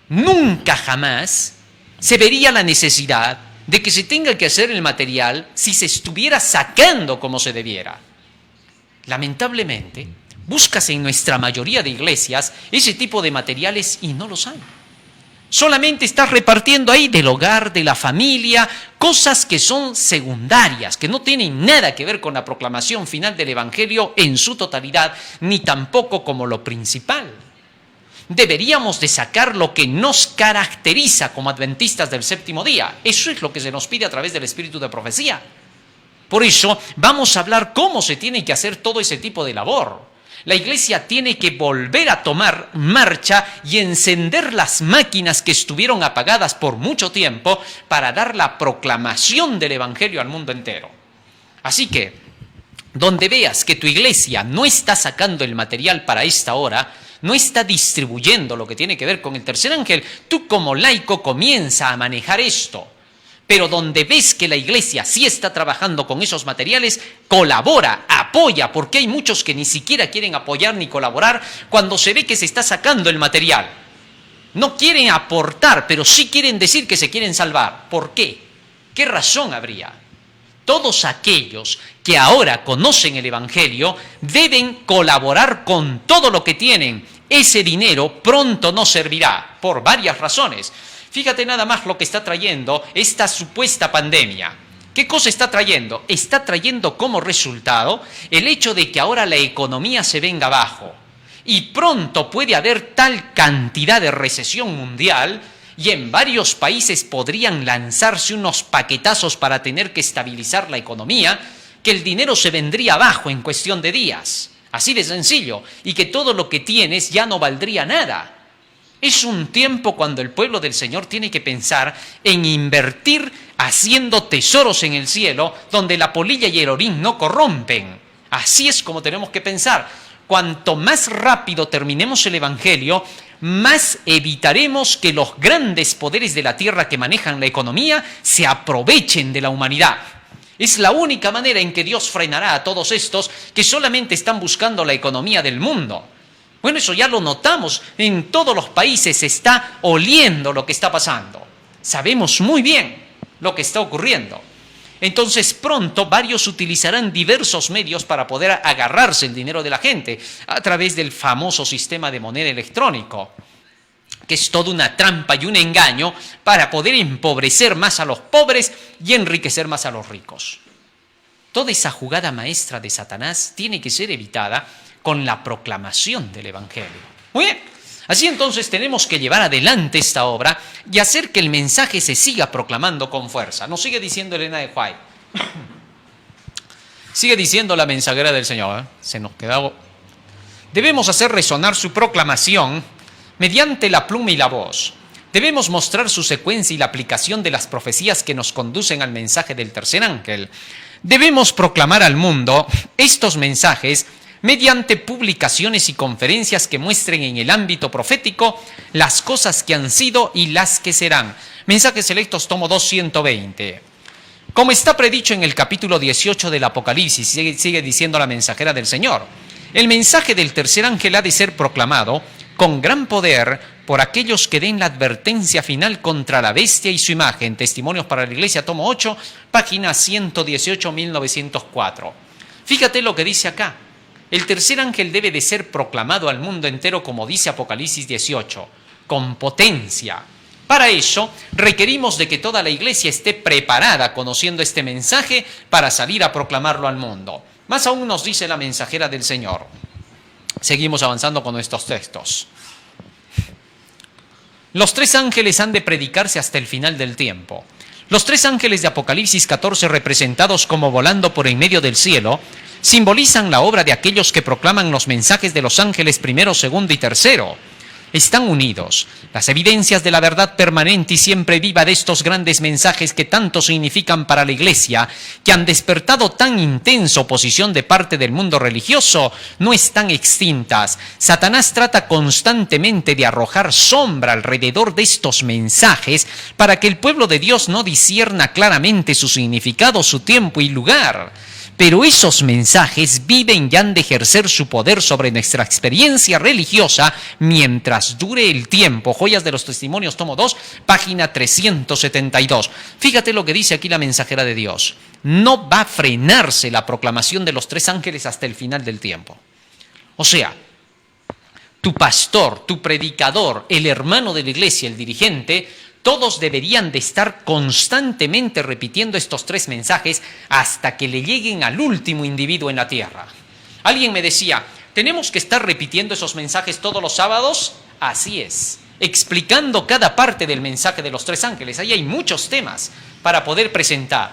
Nunca jamás se vería la necesidad de que se tenga que hacer el material si se estuviera sacando como se debiera. Lamentablemente, buscas en nuestra mayoría de iglesias ese tipo de materiales y no los hay. Solamente estás repartiendo ahí del hogar, de la familia, cosas que son secundarias, que no tienen nada que ver con la proclamación final del Evangelio en su totalidad, ni tampoco como lo principal. Deberíamos de sacar lo que nos caracteriza como adventistas del séptimo día. Eso es lo que se nos pide a través del espíritu de profecía. Por eso vamos a hablar cómo se tiene que hacer todo ese tipo de labor. La iglesia tiene que volver a tomar marcha y encender las máquinas que estuvieron apagadas por mucho tiempo para dar la proclamación del Evangelio al mundo entero. Así que, donde veas que tu iglesia no está sacando el material para esta hora, no está distribuyendo lo que tiene que ver con el tercer ángel, tú como laico comienza a manejar esto. Pero donde ves que la iglesia sí está trabajando con esos materiales, colabora, apoya, porque hay muchos que ni siquiera quieren apoyar ni colaborar cuando se ve que se está sacando el material. No quieren aportar, pero sí quieren decir que se quieren salvar. ¿Por qué? ¿Qué razón habría? Todos aquellos que ahora conocen el Evangelio deben colaborar con todo lo que tienen. Ese dinero pronto no servirá, por varias razones. Fíjate nada más lo que está trayendo esta supuesta pandemia. ¿Qué cosa está trayendo? Está trayendo como resultado el hecho de que ahora la economía se venga abajo. Y pronto puede haber tal cantidad de recesión mundial y en varios países podrían lanzarse unos paquetazos para tener que estabilizar la economía, que el dinero se vendría abajo en cuestión de días. Así de sencillo. Y que todo lo que tienes ya no valdría nada. Es un tiempo cuando el pueblo del Señor tiene que pensar en invertir haciendo tesoros en el cielo, donde la polilla y el orín no corrompen. Así es como tenemos que pensar. Cuanto más rápido terminemos el Evangelio, más evitaremos que los grandes poderes de la tierra que manejan la economía se aprovechen de la humanidad. Es la única manera en que Dios frenará a todos estos que solamente están buscando la economía del mundo. Bueno, eso ya lo notamos, en todos los países se está oliendo lo que está pasando. Sabemos muy bien lo que está ocurriendo. Entonces pronto varios utilizarán diversos medios para poder agarrarse el dinero de la gente a través del famoso sistema de moneda electrónico, que es toda una trampa y un engaño para poder empobrecer más a los pobres y enriquecer más a los ricos. Toda esa jugada maestra de Satanás tiene que ser evitada con la proclamación del Evangelio. Muy bien, así entonces tenemos que llevar adelante esta obra y hacer que el mensaje se siga proclamando con fuerza. Nos sigue diciendo Elena de White. Sigue diciendo la mensajera del Señor. Se nos quedó. Debemos hacer resonar su proclamación mediante la pluma y la voz. Debemos mostrar su secuencia y la aplicación de las profecías que nos conducen al mensaje del tercer ángel. Debemos proclamar al mundo estos mensajes mediante publicaciones y conferencias que muestren en el ámbito profético las cosas que han sido y las que serán. Mensajes Selectos, tomo 2, 120. Como está predicho en el capítulo 18 del Apocalipsis, sigue diciendo la mensajera del Señor, el mensaje del tercer ángel ha de ser proclamado con gran poder por aquellos que den la advertencia final contra la bestia y su imagen. Testimonios para la Iglesia, tomo 8, página 118, 1904. Fíjate lo que dice acá. El tercer ángel debe de ser proclamado al mundo entero, como dice Apocalipsis 18, con potencia. Para ello, requerimos de que toda la Iglesia esté preparada conociendo este mensaje para salir a proclamarlo al mundo. Más aún nos dice la mensajera del Señor. Seguimos avanzando con nuestros textos. Los tres ángeles han de predicarse hasta el final del tiempo. Los tres ángeles de Apocalipsis 14, representados como volando por en medio del cielo, simbolizan la obra de aquellos que proclaman los mensajes de los ángeles primero, segundo y tercero. Están unidos. Las evidencias de la verdad permanente y siempre viva de estos grandes mensajes que tanto significan para la Iglesia, que han despertado tan intensa oposición de parte del mundo religioso, no están extintas. Satanás trata constantemente de arrojar sombra alrededor de estos mensajes para que el pueblo de Dios no discierna claramente su significado, su tiempo y lugar. Pero esos mensajes viven y han de ejercer su poder sobre nuestra experiencia religiosa mientras dure el tiempo. Joyas de los Testimonios, tomo 2, página 372. Fíjate lo que dice aquí la mensajera de Dios. No va a frenarse la proclamación de los tres ángeles hasta el final del tiempo. O sea, tu pastor, tu predicador, el hermano de la iglesia, el dirigente, todos deberían de estar constantemente repitiendo estos tres mensajes hasta que le lleguen al último individuo en la tierra. Alguien me decía, ¿tenemos que estar repitiendo esos mensajes todos los sábados? Así es, explicando cada parte del mensaje de los tres ángeles. Ahí hay muchos temas para poder presentar.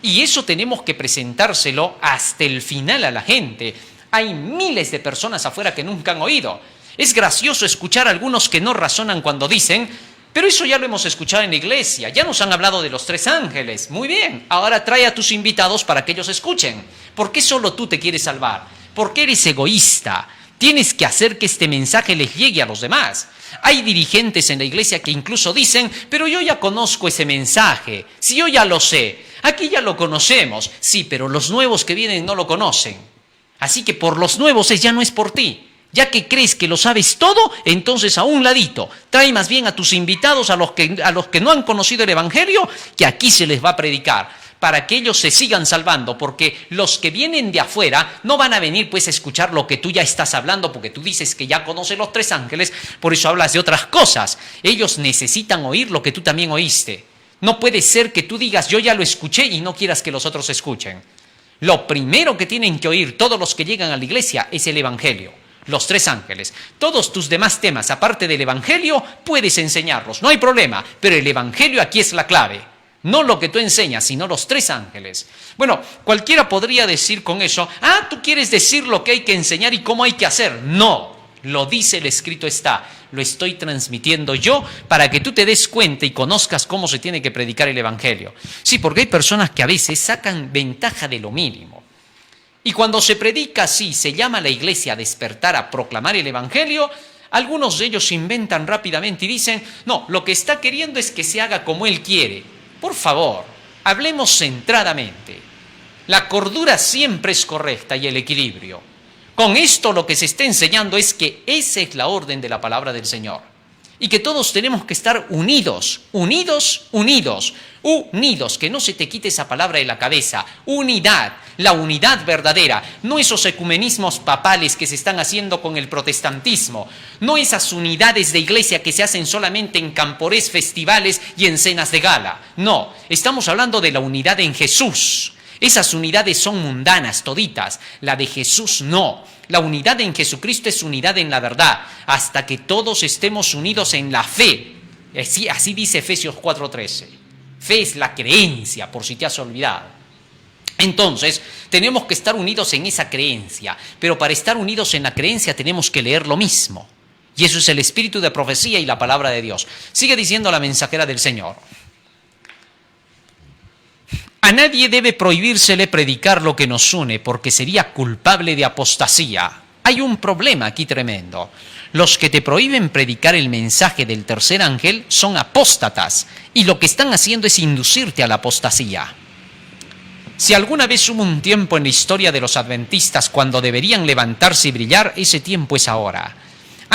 Y eso tenemos que presentárselo hasta el final a la gente. Hay miles de personas afuera que nunca han oído. Es gracioso escuchar a algunos que no razonan cuando dicen: pero eso ya lo hemos escuchado en la iglesia, ya nos han hablado de los tres ángeles. Muy bien, ahora trae a tus invitados para que ellos escuchen. ¿Por qué solo tú te quieres salvar? ¿Por qué eres egoísta? Tienes que hacer que este mensaje les llegue a los demás. Hay dirigentes en la iglesia que incluso dicen: pero yo ya conozco ese mensaje, si yo ya lo sé, aquí ya lo conocemos. Sí, pero los nuevos que vienen no lo conocen. Así que por los nuevos ya no es por ti. Ya que crees que lo sabes todo, entonces a un ladito, trae más bien a tus invitados, a los que no han conocido el Evangelio, que aquí se les va a predicar, para que ellos se sigan salvando, porque los que vienen de afuera no van a venir pues a escuchar lo que tú ya estás hablando, porque tú dices que ya conoces los tres ángeles, por eso hablas de otras cosas. Ellos necesitan oír lo que tú también oíste. No puede ser que tú digas: yo ya lo escuché, y no quieras que los otros escuchen. Lo primero que tienen que oír todos los que llegan a la iglesia es el Evangelio. Los tres ángeles. Todos tus demás temas, aparte del Evangelio, puedes enseñarlos, no hay problema, pero el Evangelio aquí es la clave. No lo que tú enseñas, sino los tres ángeles. Bueno, cualquiera podría decir con eso: tú quieres decir lo que hay que enseñar y cómo hay que hacer. No, lo dice el escrito está. Lo estoy transmitiendo yo para que tú te des cuenta y conozcas cómo se tiene que predicar el Evangelio. Sí, porque hay personas que a veces sacan ventaja de lo mínimo. Y cuando se predica así, se llama a la iglesia a despertar, a proclamar el Evangelio, algunos de ellos se inventan rápidamente y dicen: no, lo que está queriendo es que se haga como él quiere. Por favor, hablemos centradamente. La cordura siempre es correcta y el equilibrio. Con esto lo que se está enseñando es que esa es la orden de la palabra del Señor. Y que todos tenemos que estar unidos, que no se te quite esa palabra de la cabeza. Unidad, la unidad verdadera, no esos ecumenismos papales que se están haciendo con el protestantismo, no esas unidades de iglesia que se hacen solamente en camporés, festivales y en cenas de gala. No, estamos hablando de la unidad en Jesús. Esas unidades son mundanas toditas, la de Jesús no. La unidad en Jesucristo es unidad en la verdad, hasta que todos estemos unidos en la fe. Así dice Efesios 4:13. Fe es la creencia, por si te has olvidado. Entonces, tenemos que estar unidos en esa creencia, pero para estar unidos en la creencia tenemos que leer lo mismo. Y eso es el espíritu de profecía y la palabra de Dios. Sigue diciendo la mensajera del Señor: a nadie debe prohibírsele predicar lo que nos une, porque sería culpable de apostasía. Hay un problema aquí tremendo. Los que te prohíben predicar el mensaje del tercer ángel son apóstatas, y lo que están haciendo es inducirte a la apostasía. Si alguna vez hubo un tiempo en la historia de los adventistas cuando deberían levantarse y brillar, ese tiempo es ahora.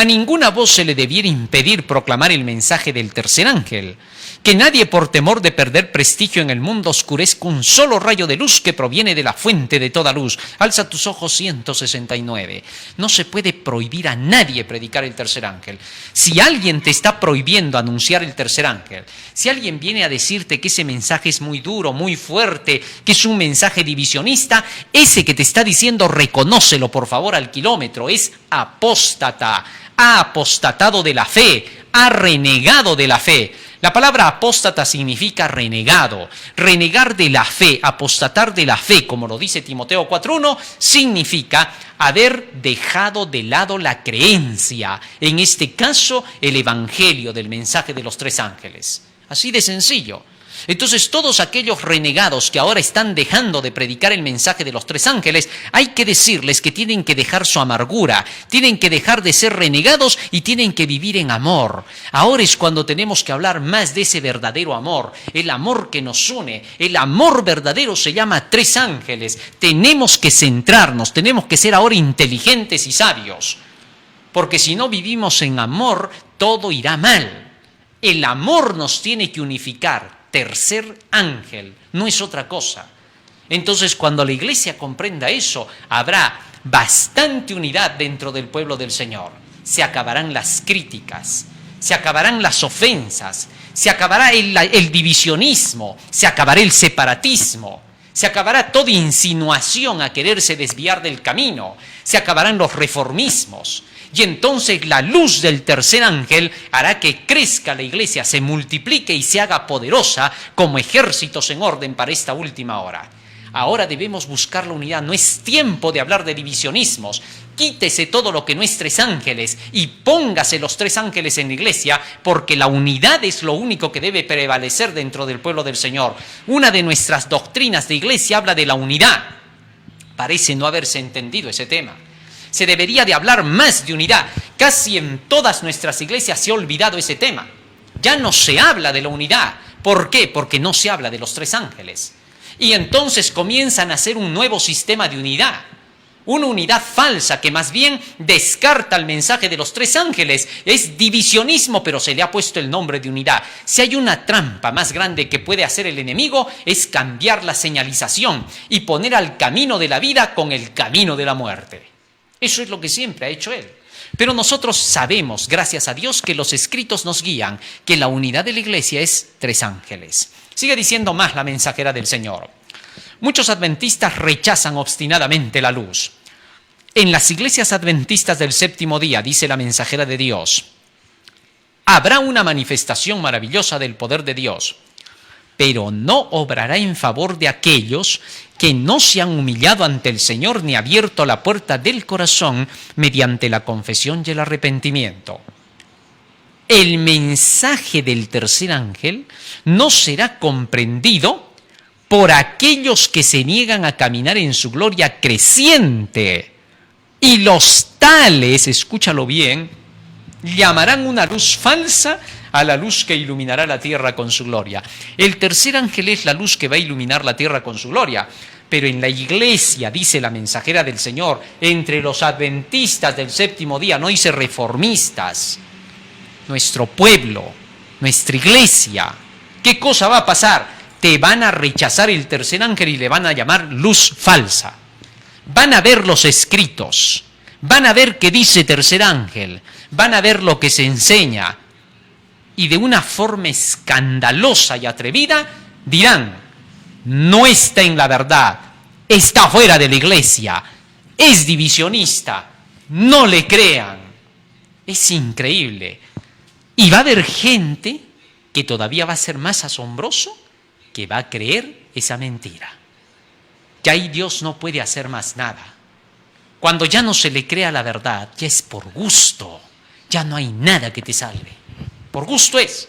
A ninguna voz se le debiera impedir proclamar el mensaje del tercer ángel. Que nadie, por temor de perder prestigio en el mundo, oscurezca un solo rayo de luz que proviene de la fuente de toda luz. Alza tus ojos 169. No se puede prohibir a nadie predicar el tercer ángel. Si alguien te está prohibiendo anunciar el tercer ángel, si alguien viene a decirte que ese mensaje es muy duro, muy fuerte, que es un mensaje divisionista, ese que te está diciendo, reconócelo por favor al kilómetro, es apóstata, ha apostatado de la fe, ha renegado de la fe. La palabra apóstata significa renegado, renegar de la fe, apostatar de la fe, como lo dice Timoteo 4:1, significa haber dejado de lado la creencia, en este caso el evangelio del mensaje de los tres ángeles. Así de sencillo. Entonces todos aquellos renegados que ahora están dejando de predicar el mensaje de los tres ángeles, hay que decirles que tienen que dejar su amargura, tienen que dejar de ser renegados y tienen que vivir en amor. Ahora es cuando tenemos que hablar más de ese verdadero amor, el amor que nos une. El amor verdadero se llama tres ángeles. Tenemos que centrarnos, tenemos que ser ahora inteligentes y sabios, porque si no vivimos en amor, todo irá mal. El amor nos tiene que unificar. Tercer ángel, no es otra cosa. Entonces, cuando la iglesia comprenda eso, habrá bastante unidad dentro del pueblo del Señor. Se acabarán las críticas, se acabarán las ofensas, se acabará el divisionismo, se acabará el separatismo, se acabará toda insinuación a quererse desviar del camino, se acabarán los reformismos. Y entonces la luz del tercer ángel hará que crezca la iglesia, se multiplique y se haga poderosa como ejércitos en orden para esta última hora. Ahora debemos buscar la unidad, no es tiempo de hablar de divisionismos. Quítese todo lo que no es tres ángeles y póngase los tres ángeles en la iglesia, porque la unidad es lo único que debe prevalecer dentro del pueblo del Señor. Una de nuestras doctrinas de iglesia habla de la unidad. Parece no haberse entendido ese tema. Se debería de hablar más de unidad. Casi en todas nuestras iglesias se ha olvidado ese tema. Ya no se habla de la unidad. ¿Por qué? Porque no se habla de los tres ángeles. Y entonces comienzan a hacer un nuevo sistema de unidad. Una unidad falsa que más bien descarta el mensaje de los tres ángeles. Es divisionismo, pero se le ha puesto el nombre de unidad. Si hay una trampa más grande que puede hacer el enemigo, es cambiar la señalización y poner al camino de la vida con el camino de la muerte. Eso es lo que siempre ha hecho él. Pero nosotros sabemos, gracias a Dios, que los escritos nos guían, que la unidad de la iglesia es tres ángeles. Sigue diciendo más la mensajera del Señor. Muchos adventistas rechazan obstinadamente la luz. En las iglesias adventistas del séptimo día, dice la mensajera de Dios, habrá una manifestación maravillosa del poder de Dios, pero no obrará en favor de aquellos que no se han humillado ante el Señor ni abierto la puerta del corazón mediante la confesión y el arrepentimiento. El mensaje del tercer ángel no será comprendido por aquellos que se niegan a caminar en su gloria creciente. Y los tales, escúchalo bien, llamarán una luz falsa a la luz que iluminará la tierra con su gloria. El tercer ángel es la luz que va a iluminar la tierra con su gloria. Pero en la iglesia, dice la mensajera del Señor, entre los adventistas del séptimo día, no dice reformistas, nuestro pueblo, nuestra iglesia, ¿qué cosa va a pasar? Te van a rechazar el tercer ángel y le van a llamar luz falsa. Van a ver los escritos, van a ver qué dice tercer ángel, van a ver lo que se enseña y de una forma escandalosa y atrevida dirán, no está en la verdad, está fuera de la iglesia, es divisionista, no le crean. Es increíble. Y va a haber gente que todavía va a ser más asombroso, que va a creer esa mentira. Que ahí Dios no puede hacer más nada. Cuando ya no se le crea la verdad, ya es por gusto, ya no hay nada que te salve. Por gusto es.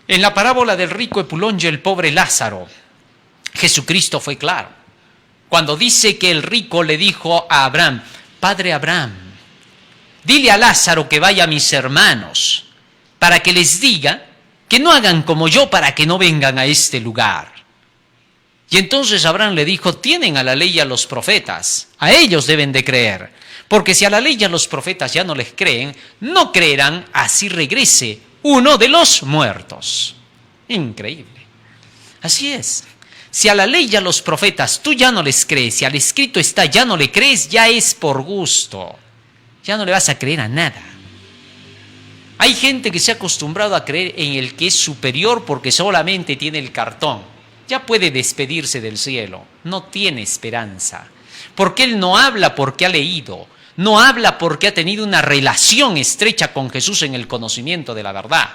En la parábola del rico Epulón y el pobre Lázaro, Jesucristo fue claro. Cuando dice que el rico le dijo a Abraham, Padre Abraham, dile a Lázaro que vaya a mis hermanos para que les diga que no hagan como yo para que no vengan a este lugar. Y entonces Abraham le dijo, tienen a la ley y a los profetas, a ellos deben de creer. Porque si a la ley y a los profetas ya no les creen, no creerán así regrese uno de los muertos. Increíble. Así es. Si a la ley y a los profetas tú ya no les crees, si al escrito está ya no le crees, ya es por gusto. Ya no le vas a creer a nada. Hay gente que se ha acostumbrado a creer en el que es superior porque solamente tiene el cartón. Ya puede despedirse del cielo. No tiene esperanza. Porque él no habla porque ha leído. No habla porque ha tenido una relación estrecha con Jesús en el conocimiento de la verdad.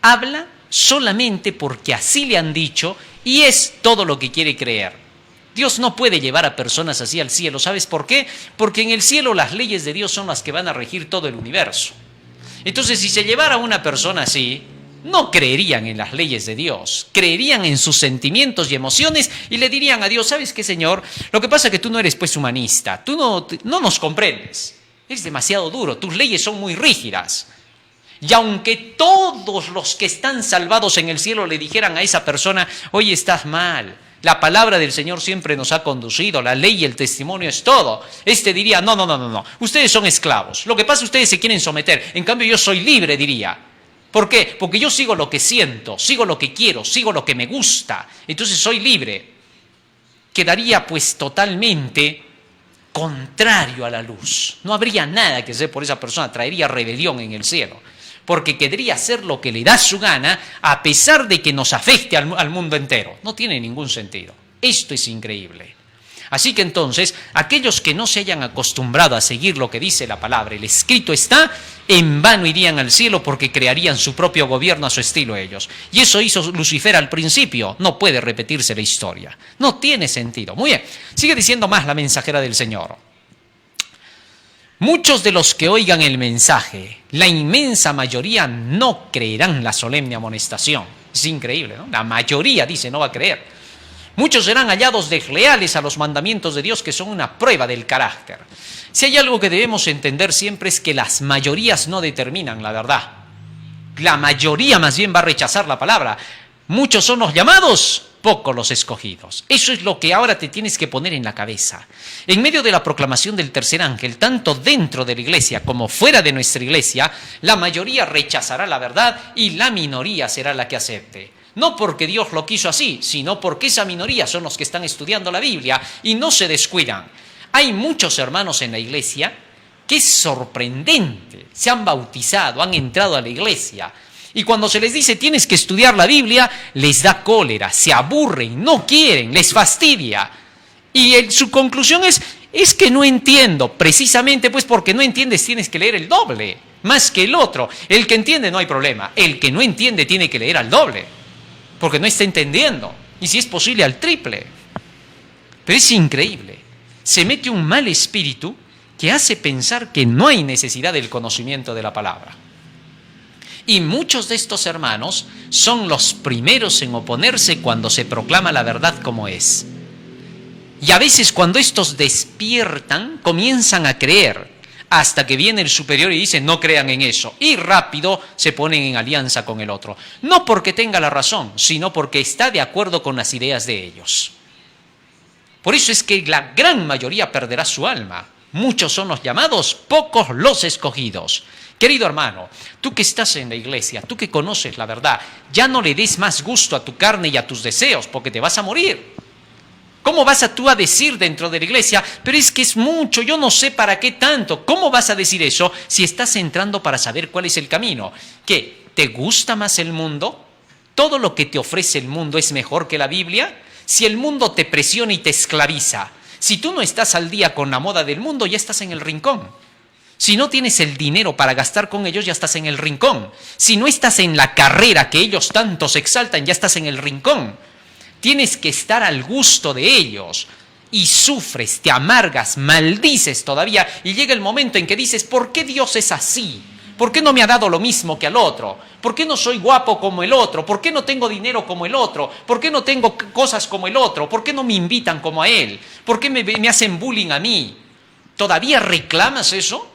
Habla solamente porque así le han dicho y es todo lo que quiere creer. Dios no puede llevar a personas así al cielo. ¿Sabes por qué? Porque en el cielo las leyes de Dios son las que van a regir todo el universo. Entonces, si se llevara a una persona así, no creerían en las leyes de Dios, creerían en sus sentimientos y emociones y le dirían a Dios, ¿sabes qué, Señor? Lo que pasa es que tú no eres pues humanista, tú no nos comprendes, eres demasiado duro, tus leyes son muy rígidas. Y aunque todos los que están salvados en el cielo le dijeran a esa persona, oye, estás mal, la palabra del Señor siempre nos ha conducido, la ley y el testimonio es todo. Este diría, no, ustedes son esclavos, lo que pasa es que ustedes se quieren someter, en cambio yo soy libre, diría. ¿Por qué? Porque yo sigo lo que siento, sigo lo que quiero, sigo lo que me gusta, entonces soy libre. Quedaría pues totalmente contrario a la luz. No habría nada que hacer por esa persona, traería rebelión en el cielo. Porque querría hacer lo que le da su gana a pesar de que nos afecte al mundo entero. No tiene ningún sentido. Esto es increíble. Así que entonces, aquellos que no se hayan acostumbrado a seguir lo que dice la palabra, el escrito está, en vano irían al cielo porque crearían su propio gobierno a su estilo ellos. Y eso hizo Lucifer al principio. No puede repetirse la historia. No tiene sentido. Muy bien. Sigue diciendo más la mensajera del Señor. Muchos de los que oigan el mensaje, la inmensa mayoría no creerán la solemne amonestación. Es increíble, ¿no? La mayoría dice no va a creer. Muchos serán hallados desleales a los mandamientos de Dios que son una prueba del carácter. Si hay algo que debemos entender siempre es que las mayorías no determinan la verdad. La mayoría más bien va a rechazar la palabra. Muchos son los llamados, pocos los escogidos. Eso es lo que ahora te tienes que poner en la cabeza. En medio de la proclamación del tercer ángel, tanto dentro de la iglesia como fuera de nuestra iglesia, la mayoría rechazará la verdad y la minoría será la que acepte. No porque Dios lo quiso así, sino porque esa minoría son los que están estudiando la Biblia y no se descuidan. Hay muchos hermanos en la iglesia que es sorprendente, se han bautizado, han entrado a la iglesia. Y cuando se les dice tienes que estudiar la Biblia, les da cólera, se aburren, no quieren, les fastidia. Y su conclusión es que no entiendo. Precisamente pues porque no entiendes tienes que leer el doble, más que el otro. El que entiende no hay problema, el que no entiende tiene que leer al doble, porque no está entendiendo. Y si es posible al triple. Pero es increíble. Se mete un mal espíritu que hace pensar que no hay necesidad del conocimiento de la palabra. Y muchos de estos hermanos son los primeros en oponerse cuando se proclama la verdad como es. Y a veces cuando estos despiertan, comienzan a creer, hasta que viene el superior y dice no crean en eso. Y rápido se ponen en alianza con el otro. No porque tenga la razón, sino porque está de acuerdo con las ideas de ellos. Por eso es que la gran mayoría perderá su alma. Muchos son los llamados, pocos los escogidos. Querido hermano, tú que estás en la iglesia, tú que conoces la verdad, ya no le des más gusto a tu carne y a tus deseos, porque te vas a morir. ¿Cómo vas tú a decir dentro de la iglesia, pero es que es mucho, yo no sé para qué tanto? ¿Cómo vas a decir eso si estás entrando para saber cuál es el camino? ¿Qué? ¿Te gusta más el mundo? ¿Todo lo que te ofrece el mundo es mejor que la Biblia? Si el mundo te presiona y te esclaviza, si tú no estás al día con la moda del mundo, ya estás en el rincón. Si no tienes el dinero para gastar con ellos, ya estás en el rincón. Si no estás en la carrera que ellos tantos exaltan, ya estás en el rincón. Tienes que estar al gusto de ellos. Y sufres, te amargas, maldices todavía. Y llega el momento en que dices, ¿por qué Dios es así? ¿Por qué no me ha dado lo mismo que al otro? ¿Por qué no soy guapo como el otro? ¿Por qué no tengo dinero como el otro? ¿Por qué no tengo cosas como el otro? ¿Por qué no me invitan como a él? ¿Por qué me hacen bullying a mí? ¿Todavía reclamas eso?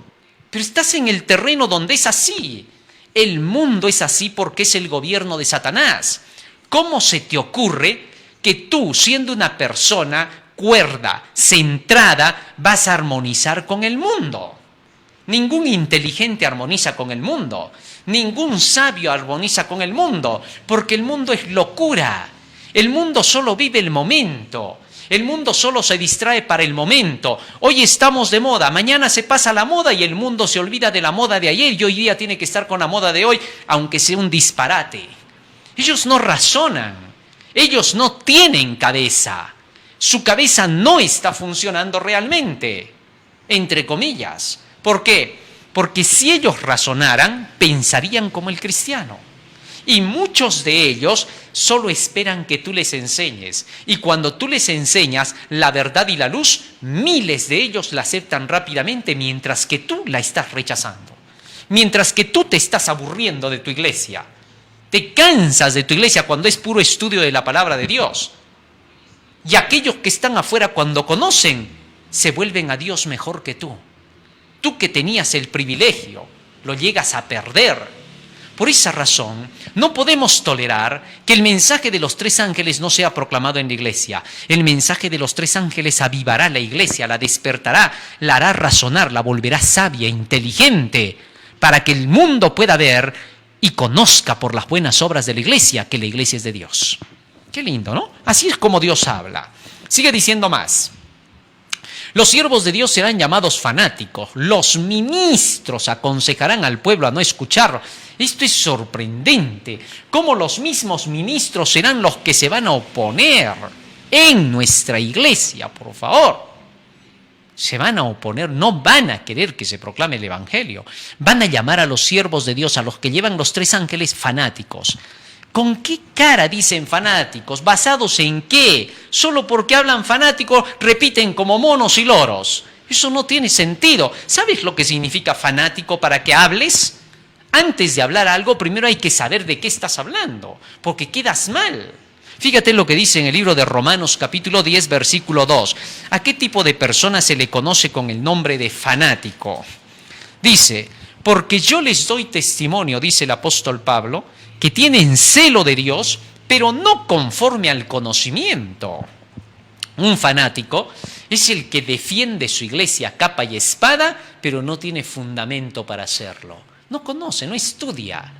Pero estás en el terreno donde es así. El mundo es así porque es el gobierno de Satanás. ¿Cómo se te ocurre que tú, siendo una persona cuerda, centrada, vas a armonizar con el mundo. Ningún inteligente armoniza con el mundo. Ningún sabio armoniza con el mundo, porque el mundo es locura. El mundo solo vive el momento. El mundo solo se distrae para el momento. Hoy estamos de moda, mañana se pasa la moda y el mundo se olvida de la moda de ayer y hoy día tiene que estar con la moda de hoy, aunque sea un disparate. Ellos no razonan, ellos no tienen cabeza. Su cabeza no está funcionando realmente, entre comillas. ¿Por qué? Porque si ellos razonaran, pensarían como el cristiano. Y muchos de ellos solo esperan que tú les enseñes. Y cuando tú les enseñas la verdad y la luz, miles de ellos la aceptan rápidamente mientras que tú la estás rechazando. Mientras que tú te estás aburriendo de tu iglesia. Te cansas de tu iglesia cuando es puro estudio de la palabra de Dios. Y aquellos que están afuera cuando conocen, se vuelven a Dios mejor que tú. Tú que tenías el privilegio, lo llegas a perder. Por esa razón, no podemos tolerar que el mensaje de los tres ángeles no sea proclamado en la iglesia. El mensaje de los tres ángeles avivará la iglesia, la despertará, la hará razonar, la volverá sabia, inteligente, para que el mundo pueda ver y conozca por las buenas obras de la iglesia que la iglesia es de Dios. Qué lindo, ¿no? Así es como Dios habla. Sigue diciendo más. Los siervos de Dios serán llamados fanáticos. Los ministros aconsejarán al pueblo a no escuchar. Esto es sorprendente. Cómo los mismos ministros serán los que se van a oponer en nuestra iglesia, por favor. Se van a oponer, no van a querer que se proclame el evangelio. Van a llamar a los siervos de Dios, a los que llevan los tres ángeles, fanáticos. ¿Con qué cara dicen fanáticos? ¿Basados en qué? Solo porque hablan fanáticos repiten como monos y loros. Eso no tiene sentido. ¿Sabes lo que significa fanático para que hables? Antes de hablar algo, primero hay que saber de qué estás hablando, porque quedas mal. Fíjate lo que dice en el libro de Romanos capítulo 10, versículo 2. ¿A qué tipo de persona se le conoce con el nombre de fanático? Dice, porque yo les doy testimonio, dice el apóstol Pablo, que tienen celo de Dios, pero no conforme al conocimiento. Un fanático es el que defiende su iglesia capa y espada, pero no tiene fundamento para hacerlo. No conoce, no estudia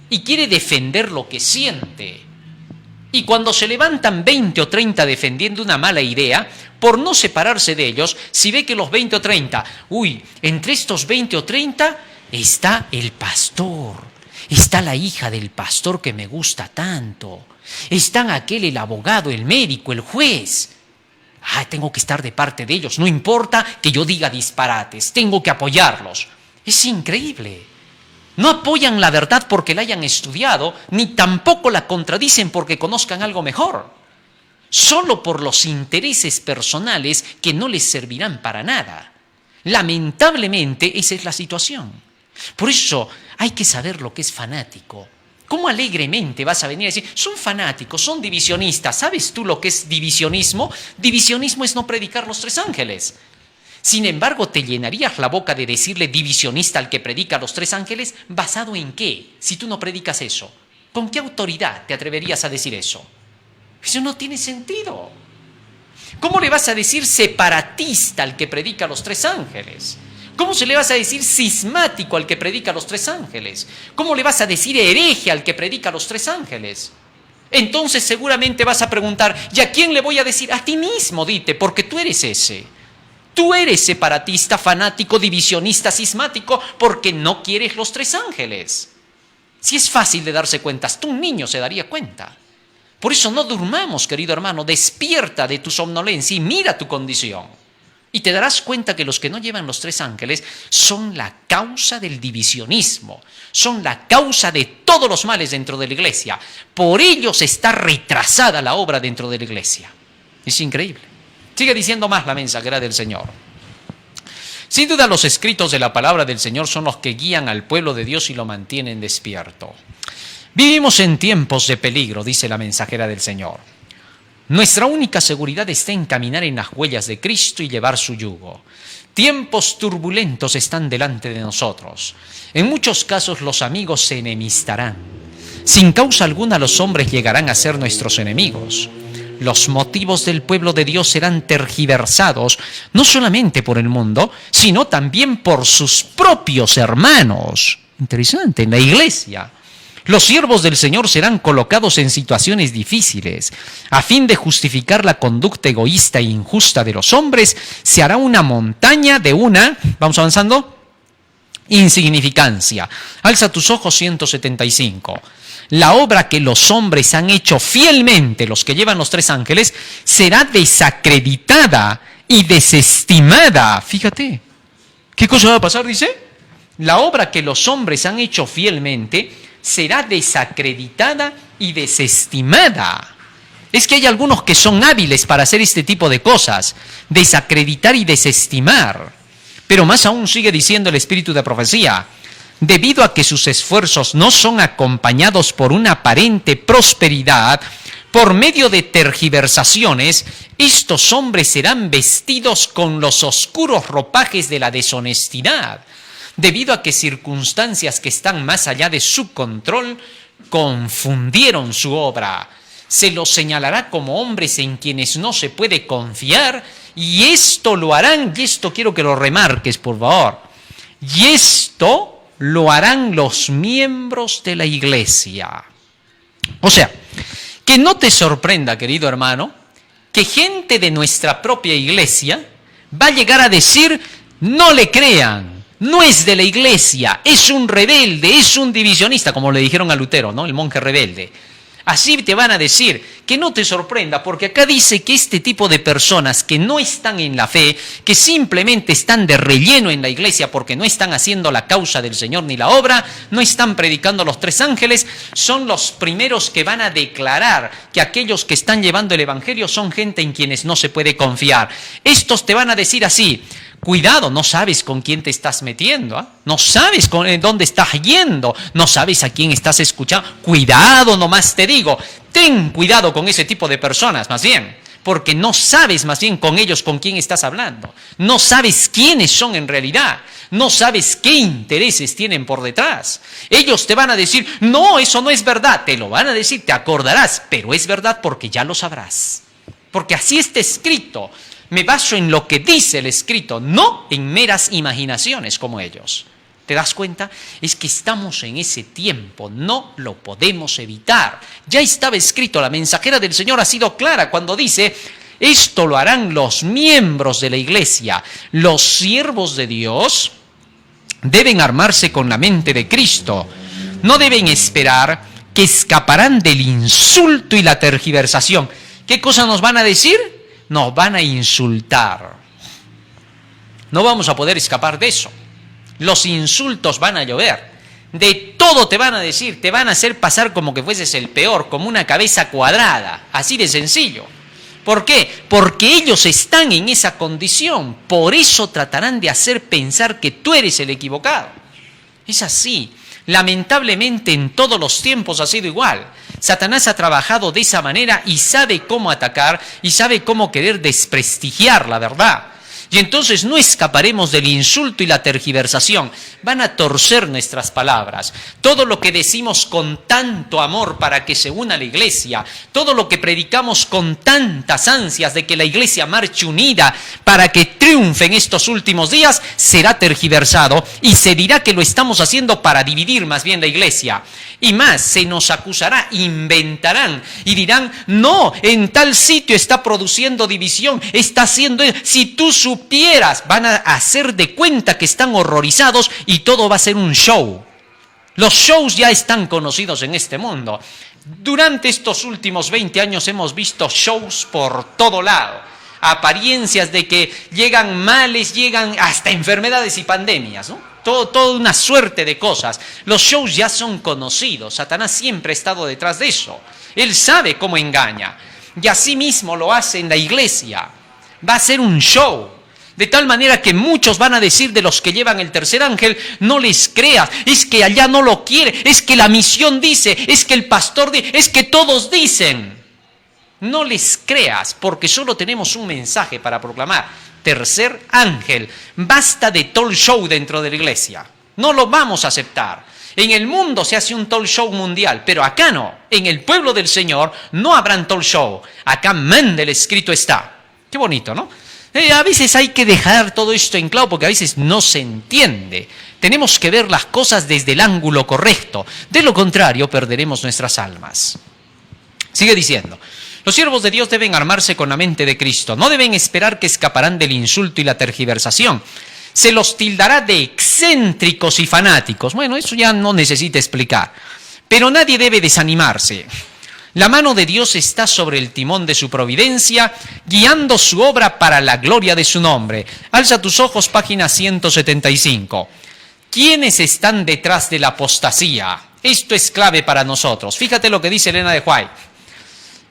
y quiere defender lo que siente. Y cuando se levantan 20 o 30 defendiendo una mala idea, por no separarse de ellos, si ve que los 20 o 30, entre estos 20 o 30 está el pastor. Está la hija del pastor que me gusta tanto. Están el abogado, el médico, el juez. Tengo que estar de parte de ellos. No importa que yo diga disparates. Tengo que apoyarlos. Es increíble. No apoyan la verdad porque la hayan estudiado, ni tampoco la contradicen porque conozcan algo mejor. Solo por los intereses personales que no les servirán para nada. Lamentablemente, esa es la situación. Por eso hay que saber lo que es fanático. ¿Cómo alegremente vas a venir a decir, son fanáticos, son divisionistas? ¿Sabes tú lo que es divisionismo? Divisionismo es no predicar los tres ángeles. Sin embargo, ¿te llenarías la boca de decirle divisionista al que predica los tres ángeles? ¿Basado en qué? Si tú no predicas eso, ¿con qué autoridad te atreverías a decir eso? Eso no tiene sentido. ¿Cómo le vas a decir separatista al que predica los tres ángeles? ¿Cómo se le vas a decir cismático al que predica los tres ángeles? ¿Cómo le vas a decir hereje al que predica los tres ángeles? Entonces seguramente vas a preguntar, ¿y a quién le voy a decir? A ti mismo, dite, porque tú eres ese. Tú eres separatista, fanático, divisionista, cismático, porque no quieres los tres ángeles. Si es fácil de darse cuenta, hasta un niño se daría cuenta. Por eso no durmamos, querido hermano, despierta de tu somnolencia y mira tu condición. Y te darás cuenta que los que no llevan los tres ángeles son la causa del divisionismo, son la causa de todos los males dentro de la iglesia. Por ellos está retrasada la obra dentro de la iglesia. Es increíble. Sigue diciendo más la mensajera del Señor. Sin duda los escritos de la palabra del Señor son los que guían al pueblo de Dios y lo mantienen despierto. Vivimos en tiempos de peligro, dice la mensajera del Señor. Nuestra única seguridad está en caminar en las huellas de Cristo y llevar su yugo. Tiempos turbulentos están delante de nosotros. En muchos casos los amigos se enemistarán. Sin causa alguna los hombres llegarán a ser nuestros enemigos. Los motivos del pueblo de Dios serán tergiversados, no solamente por el mundo, sino también por sus propios hermanos. Interesante, en la iglesia. Los siervos del Señor serán colocados en situaciones difíciles. A fin de justificar la conducta egoísta e injusta de los hombres, se hará una montaña de una, vamos avanzando, insignificancia. Alza tus ojos, 175. La obra que los hombres han hecho fielmente, los que llevan los tres ángeles, será desacreditada y desestimada. Fíjate, ¿qué cosa va a pasar? Dice, la obra que los hombres han hecho fielmente será desacreditada y desestimada. Es que hay algunos que son hábiles para hacer este tipo de cosas, desacreditar y desestimar. Pero más aún sigue diciendo el espíritu de profecía, debido a que sus esfuerzos no son acompañados por una aparente prosperidad, por medio de tergiversaciones, estos hombres serán vestidos con los oscuros ropajes de la deshonestidad, debido a que circunstancias que están más allá de su control confundieron su obra. Se los señalará como hombres en quienes no se puede confiar, y esto lo harán, y esto quiero que lo remarques, por favor, y esto lo harán los miembros de la iglesia. O sea, que no te sorprenda, querido hermano, que gente de nuestra propia iglesia va a llegar a decir, no le crean, no es de la iglesia, es un rebelde, es un divisionista, como le dijeron a Lutero, ¿no? El monje rebelde. Así te van a decir, que no te sorprenda, porque acá dice que este tipo de personas que no están en la fe, que simplemente están de relleno en la iglesia porque no están haciendo la causa del Señor ni la obra, no están predicando los tres ángeles, son los primeros que van a declarar que aquellos que están llevando el evangelio son gente en quienes no se puede confiar. Estos te van a decir así, cuidado, no sabes con quién te estás metiendo, ¿eh? No sabes dónde estás yendo, no sabes a quién estás escuchando. Cuidado, nomás te digo, ten cuidado con ese tipo de personas, más bien, porque no sabes más bien con ellos con quién estás hablando. No sabes quiénes son en realidad, no sabes qué intereses tienen por detrás. Ellos te van a decir, no, eso no es verdad, te lo van a decir, te acordarás, pero es verdad porque ya lo sabrás. Porque así está escrito. Me baso en lo que dice el escrito, no en meras imaginaciones como ellos. ¿Te das cuenta? Es que estamos en ese tiempo, no lo podemos evitar. Ya estaba escrito, la mensajera del Señor ha sido clara cuando dice, esto lo harán los miembros de la iglesia. Los siervos de Dios deben armarse con la mente de Cristo. No deben esperar que escaparán del insulto y la tergiversación. ¿Qué cosa nos van a decir? Nos van a insultar. No vamos a poder escapar de eso. Los insultos van a llover. De todo te van a decir, te van a hacer pasar como que fueses el peor, como una cabeza cuadrada, así de sencillo. ¿Por qué? Porque ellos están en esa condición. Por eso tratarán de hacer pensar que tú eres el equivocado. Es así. Lamentablemente en todos los tiempos ha sido igual. Satanás ha trabajado de esa manera y sabe cómo atacar y sabe cómo querer desprestigiar la verdad. Y entonces no escaparemos del insulto y la tergiversación. Van a torcer nuestras palabras. Todo lo que decimos con tanto amor para que se una la iglesia, todo lo que predicamos con tantas ansias de que la iglesia marche unida para que triunfe en estos últimos días, será tergiversado y se dirá que lo estamos haciendo para dividir más bien la iglesia. Y más, se nos acusará, inventarán y dirán, no, en tal sitio está produciendo división, está haciendo, si tú supieras, van a hacer de cuenta que están horrorizados y todo va a ser un show. Los shows ya están conocidos en este mundo. Durante estos últimos 20 años hemos visto shows por todo lado. Apariencias de que llegan males, llegan hasta enfermedades y pandemias, ¿no? Toda una suerte de cosas. Los shows ya son conocidos. Satanás siempre ha estado detrás de eso. Él sabe cómo engaña. Y así mismo lo hace en la iglesia. Va a ser un show. De tal manera que muchos van a decir de los que llevan el tercer ángel, no les creas, es que allá no lo quiere, es que la misión dice, es que el pastor dice, es que todos dicen. No les creas, porque solo tenemos un mensaje para proclamar. Tercer ángel. Basta de talk show dentro de la iglesia. No lo vamos a aceptar. En el mundo se hace un talk show mundial, pero acá no. En el pueblo del Señor no habrán talk show. Acá manda el escrito está. Qué bonito, ¿no? A veces hay que dejar todo esto en claro porque a veces no se entiende. Tenemos que ver las cosas desde el ángulo correcto. De lo contrario, perderemos nuestras almas. Sigue diciendo, los siervos de Dios deben armarse con la mente de Cristo. No deben esperar que escaparán del insulto y la tergiversación. Se los tildará de excéntricos y fanáticos. Bueno, eso ya no necesita explicar. Pero nadie debe desanimarse. La mano de Dios está sobre el timón de su providencia, guiando su obra para la gloria de su nombre. Alza tus ojos, página 175. ¿Quiénes están detrás de la apostasía? Esto es clave para nosotros. Fíjate lo que dice Elena de White.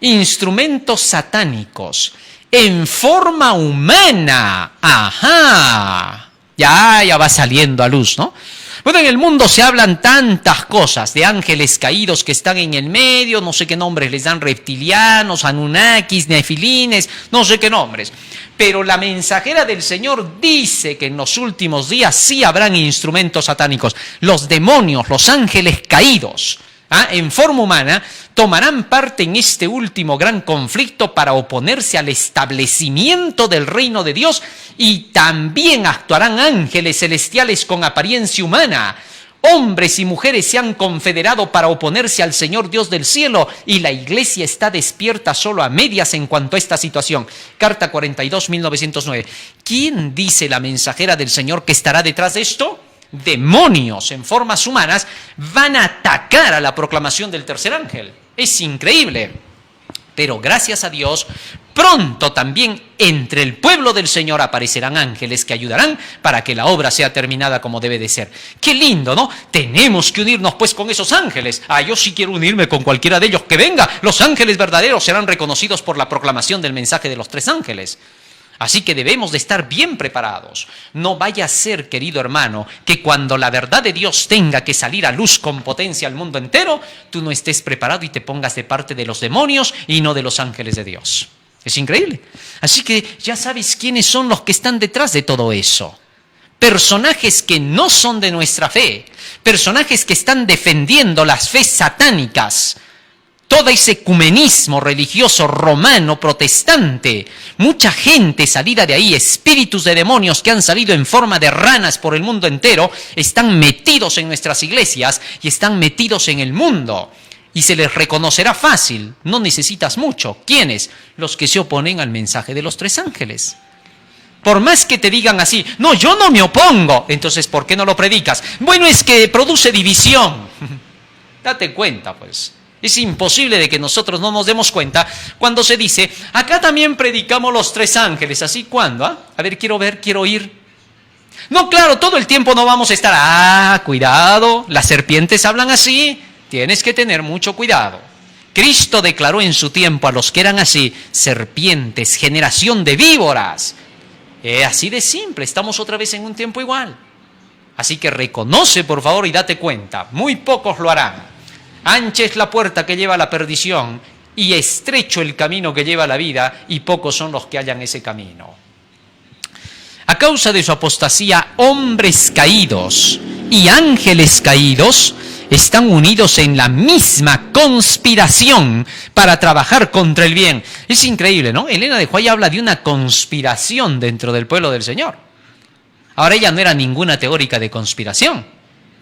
Instrumentos satánicos en forma humana. Ajá. Ya va saliendo a luz, ¿no? Bueno, en el mundo se hablan tantas cosas, de ángeles caídos que están en el medio, no sé qué nombres les dan, reptilianos, anunnakis, nefilines, no sé qué nombres. Pero la mensajera del Señor dice que en los últimos días sí habrán instrumentos satánicos. Los demonios, los ángeles caídos, en forma humana, tomarán parte en este último gran conflicto para oponerse al establecimiento del reino de Dios, y también actuarán ángeles celestiales con apariencia humana. Hombres y mujeres se han confederado para oponerse al Señor Dios del cielo, y la iglesia está despierta solo a medias en cuanto a esta situación. Carta 42, 1909. ¿Quién dice la mensajera del Señor que estará detrás de esto? Demonios en formas humanas van a atacar a la proclamación del tercer ángel. Es increíble. Pero gracias a Dios, pronto también entre el pueblo del Señor aparecerán ángeles que ayudarán para que la obra sea terminada como debe de ser. ¡Qué lindo!, ¿no? Tenemos que unirnos pues con esos ángeles. Yo sí quiero unirme con cualquiera de ellos que venga. Los ángeles verdaderos serán reconocidos por la proclamación del mensaje de los tres ángeles. Así que debemos de estar bien preparados. No vaya a ser, querido hermano, que cuando la verdad de Dios tenga que salir a luz con potencia al mundo entero, tú no estés preparado y te pongas de parte de los demonios y no de los ángeles de Dios. Es increíble. Así que ya sabes quiénes son los que están detrás de todo eso. Personajes que no son de nuestra fe. Personajes que están defendiendo las fes satánicas. Todo ese ecumenismo religioso romano protestante, mucha gente salida de ahí, espíritus de demonios que han salido en forma de ranas por el mundo entero, están metidos en nuestras iglesias y están metidos en el mundo. Y se les reconocerá fácil, no necesitas mucho. ¿Quiénes? Los que se oponen al mensaje de los tres ángeles. Por más que te digan así, no, yo no me opongo, entonces ¿por qué no lo predicas? Bueno, es que produce división. Date cuenta, pues. Es imposible de que nosotros no nos demos cuenta cuando se dice, acá también predicamos los tres ángeles. ¿Así cuándo? A ver, quiero oír. No, claro, todo el tiempo no vamos a estar, cuidado, las serpientes hablan así, tienes que tener mucho cuidado. Cristo declaró en su tiempo a los que eran así, serpientes, generación de víboras. Así de simple, estamos otra vez en un tiempo igual. Así que reconoce, por favor, y date cuenta, muy pocos lo harán. Ancha es la puerta que lleva a la perdición y estrecho el camino que lleva a la vida, y pocos son los que hallan ese camino. A causa de su apostasía, hombres caídos y ángeles caídos están unidos en la misma conspiración para trabajar contra el bien. Es increíble, ¿no? Elena de White habla de una conspiración dentro del pueblo del Señor. Ahora, ella no era ninguna teórica de conspiración.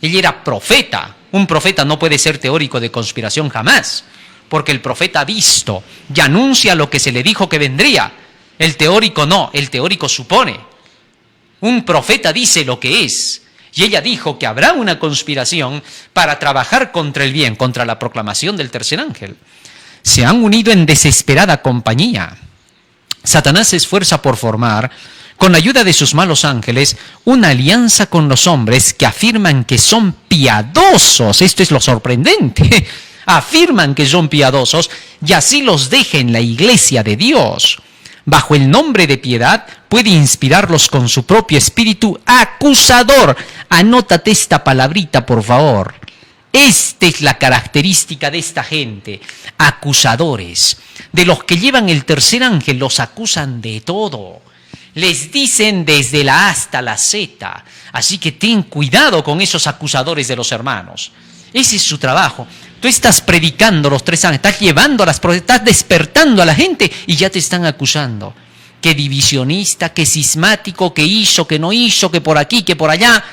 Ella era profeta. Un profeta no puede ser teórico de conspiración jamás, porque el profeta ha visto y anuncia lo que se le dijo que vendría. El teórico no, el teórico supone. Un profeta dice lo que es, y ella dijo que habrá una conspiración para trabajar contra el bien, contra la proclamación del tercer ángel. Se han unido en desesperada compañía. Satanás se esfuerza por formar, con la ayuda de sus malos ángeles, una alianza con los hombres que afirman que son piadosos. Esto es lo sorprendente. Afirman que son piadosos y así los deja en la iglesia de Dios. Bajo el nombre de piedad, puede inspirarlos con su propio espíritu acusador. Anótate esta palabrita, por favor. Esta es la característica de esta gente, acusadores. De los que llevan el tercer ángel, los acusan de todo. Les dicen desde la A hasta la Z. Así que ten cuidado con esos acusadores de los hermanos. Ese es su trabajo. Tú estás predicando los 3 ángeles, estás llevando estás despertando a la gente y ya te están acusando. Que divisionista, que cismático, que hizo, que no hizo, que por aquí, que por allá.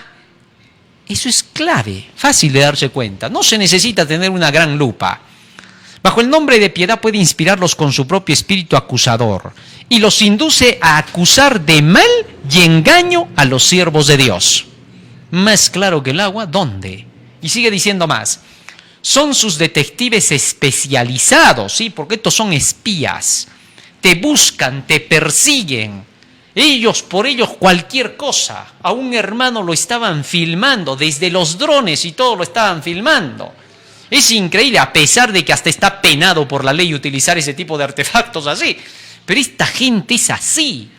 Eso es clave, fácil de darse cuenta. No se necesita tener una gran lupa. Bajo el nombre de piedad puede inspirarlos con su propio espíritu acusador y los induce a acusar de mal y engaño a los siervos de Dios. Más claro que el agua, ¿dónde? Y sigue diciendo más. Son sus detectives especializados, ¿sí? Porque estos son espías. Te buscan, te persiguen. Por ellos cualquier cosa. A un hermano lo estaban filmando, desde los drones y todo lo estaban filmando. Es increíble, a pesar de que hasta está penado por la ley utilizar ese tipo de artefactos así. Pero esta gente es así.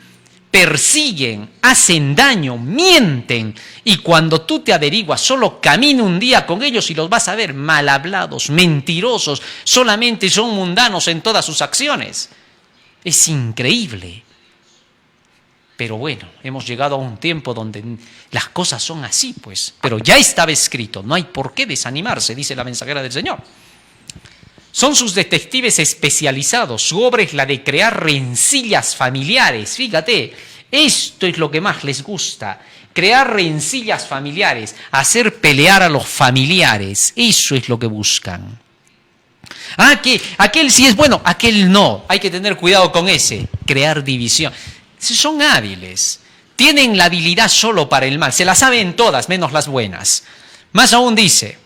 Persiguen, hacen daño, mienten. Y cuando tú te averiguas, solo camina un día con ellos y los vas a ver mal hablados, mentirosos. Solamente son mundanos en todas sus acciones. Es increíble. Pero bueno, hemos llegado a un tiempo donde las cosas son así, pues. Pero ya estaba escrito, no hay por qué desanimarse, dice la mensajera del Señor. Son sus detectives especializados, su obra es la de crear rencillas familiares. Fíjate, esto es lo que más les gusta, crear rencillas familiares, hacer pelear a los familiares, eso es lo que buscan. Que aquel sí es bueno, aquel no, hay que tener cuidado con ese, crear división. Son hábiles, tienen la habilidad solo para el mal, se la saben todas, menos las buenas. Más aún dice,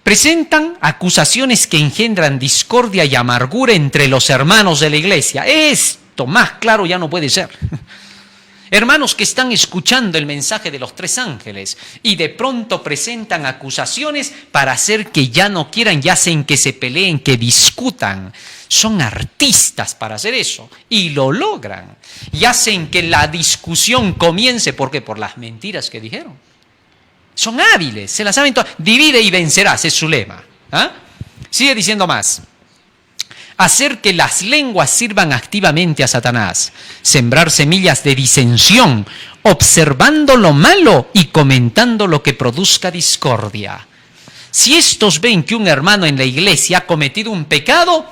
presentan acusaciones que engendran discordia y amargura entre los hermanos de la iglesia. Esto más claro ya no puede ser. Hermanos que están escuchando el mensaje de los 3 ángeles y de pronto presentan acusaciones para hacer que ya no quieran y hacen que se peleen, que discutan. Son artistas para hacer eso y lo logran. Y hacen que la discusión comience, ¿por qué? Por las mentiras que dijeron. Son hábiles, se la saben todas. Divide y vencerás, es su lema. Sigue diciendo más. Hacer que las lenguas sirvan activamente a Satanás, sembrar semillas de disensión, observando lo malo y comentando lo que produzca discordia. Si estos ven que un hermano en la iglesia ha cometido un pecado,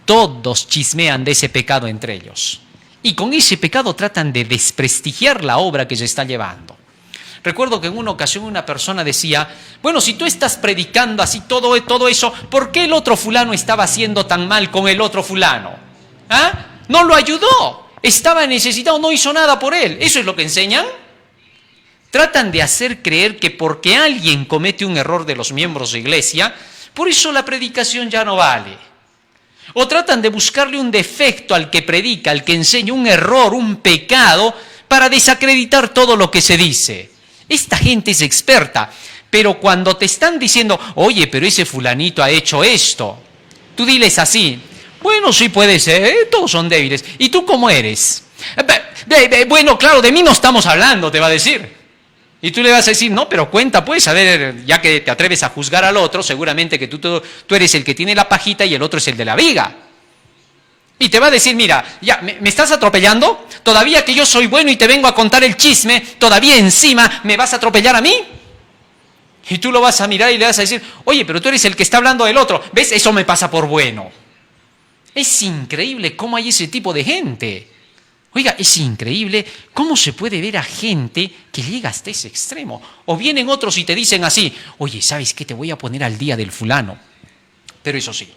todos chismean de ese pecado entre ellos. Y con ese pecado tratan de desprestigiar la obra que se está llevando. Recuerdo que en una ocasión una persona decía, bueno, si tú estás predicando así todo eso, ¿por qué el otro fulano estaba haciendo tan mal con el otro fulano? No lo ayudó, estaba necesitado, no hizo nada por él. ¿Eso es lo que enseñan? Tratan de hacer creer que porque alguien comete un error de los miembros de iglesia, por eso la predicación ya no vale. O tratan de buscarle un defecto al que predica, al que enseña, un error, un pecado, para desacreditar todo lo que se dice. Esta gente es experta, pero cuando te están diciendo, oye, pero ese fulanito ha hecho esto, tú diles así, bueno, sí puede ser, todos son débiles. ¿Y tú cómo eres? Bueno, claro, de mí no estamos hablando, te va a decir. Y tú le vas a decir, no, pero cuenta pues, a ver, ya que te atreves a juzgar al otro, seguramente que tú eres el que tiene la pajita y el otro es el de la viga. Y te va a decir, mira, ya, ¿me estás atropellando? Todavía que yo soy bueno y te vengo a contar el chisme, todavía encima me vas a atropellar a mí. Y tú lo vas a mirar y le vas a decir, oye, pero tú eres el que está hablando del otro. ¿Ves? Eso me pasa por bueno. Es increíble cómo hay ese tipo de gente. Oiga, es increíble cómo se puede ver a gente que llega hasta ese extremo. O vienen otros y te dicen así, oye, ¿sabes qué? Te voy a poner al día del fulano. Pero eso sí,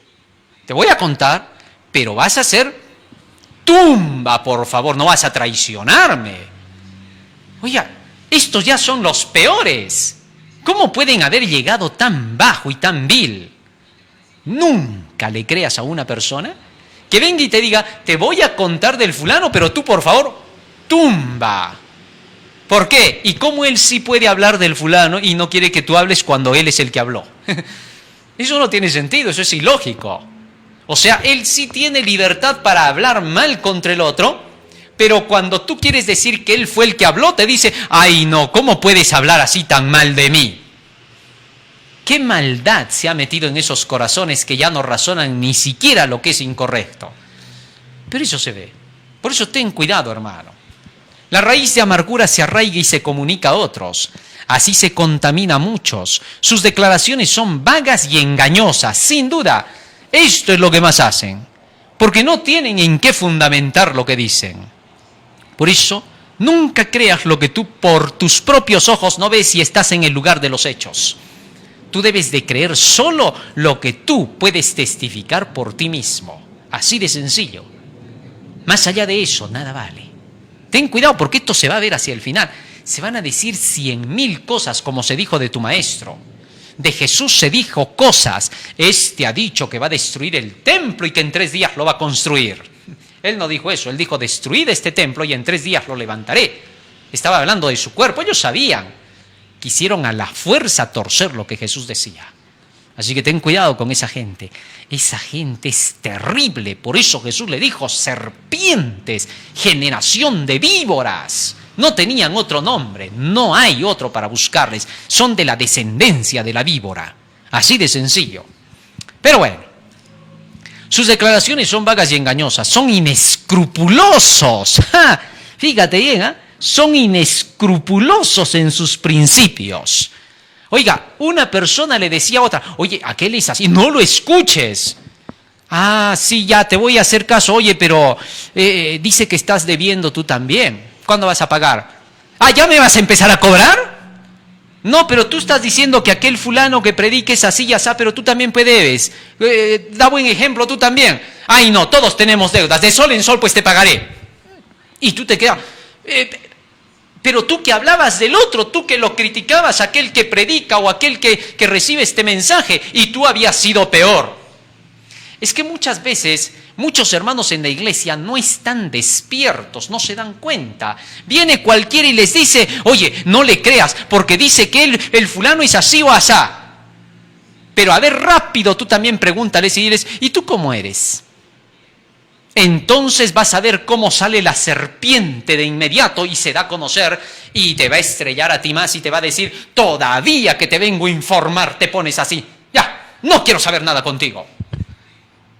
te voy a contar, pero vas a hacer tumba, por favor, no vas a traicionarme. Oiga, estos ya son los peores. ¿Cómo pueden haber llegado tan bajo y tan vil? Nunca le creas a una persona que venga y te diga, te voy a contar del fulano, pero tú, por favor, tumba. ¿Por qué? ¿Y cómo él sí puede hablar del fulano y no quiere que tú hables cuando él es el que habló? Eso no tiene sentido, eso es ilógico. O sea, él sí tiene libertad para hablar mal contra el otro, pero cuando tú quieres decir que él fue el que habló, te dice, ay no, ¿cómo puedes hablar así tan mal de mí? ¿Qué maldad se ha metido en esos corazones que ya no razonan ni siquiera lo que es incorrecto? Pero eso se ve. Por eso ten cuidado, hermano. La raíz de amargura se arraiga y se comunica a otros. Así se contamina a muchos. Sus declaraciones son vagas y engañosas. Sin duda, esto es lo que más hacen. Porque no tienen en qué fundamentar lo que dicen. Por eso, nunca creas lo que tú por tus propios ojos no ves si estás en el lugar de los hechos. Tú debes de creer solo lo que tú puedes testificar por ti mismo. Así de sencillo. Más allá de eso, nada vale. Ten cuidado porque esto se va a ver hacia el final. Se van a decir 100.000 cosas como se dijo de tu maestro. De Jesús se dijo cosas. Este ha dicho que va a destruir el templo y que en 3 días lo va a construir. Él no dijo eso. Él dijo destruid este templo y en 3 días lo levantaré. Estaba hablando de su cuerpo. Ellos sabían. Quisieron a la fuerza torcer lo que Jesús decía. Así que ten cuidado con esa gente. Esa gente es terrible. Por eso Jesús le dijo, serpientes, generación de víboras. No tenían otro nombre, no hay otro para buscarles. Son de la descendencia de la víbora. Así de sencillo. Pero bueno, sus declaraciones son vagas y engañosas. Son inescrupulosos. ¡Ja! Fíjate bien, ¿eh? Son inescrupulosos en sus principios. Oiga, una persona le decía a otra, oye, aquel es así, no lo escuches. Ah, sí, ya te voy a hacer caso, oye, pero dice que estás debiendo tú también. ¿Cuándo vas a pagar? Ah, ¿ya me vas a empezar a cobrar? No, pero tú estás diciendo que aquel fulano que predique es así y así, pero tú también debes. Da buen ejemplo tú también. Ay, no, todos tenemos deudas, de sol en sol pues te pagaré. Y tú te quedas... Pero tú que hablabas del otro, tú que lo criticabas, aquel que predica o aquel que recibe este mensaje, y tú habías sido peor. Es que muchas veces, muchos hermanos en la iglesia no están despiertos, no se dan cuenta. Viene cualquiera y les dice, oye, no le creas, porque dice que el fulano es así o asá. Pero a ver, rápido, tú también pregúntales y diles, ¿y tú cómo eres? Entonces vas a ver cómo sale la serpiente de inmediato y se da a conocer y te va a estrellar a ti más y te va a decir, todavía que te vengo a informar te pones así. Ya, no quiero saber nada contigo.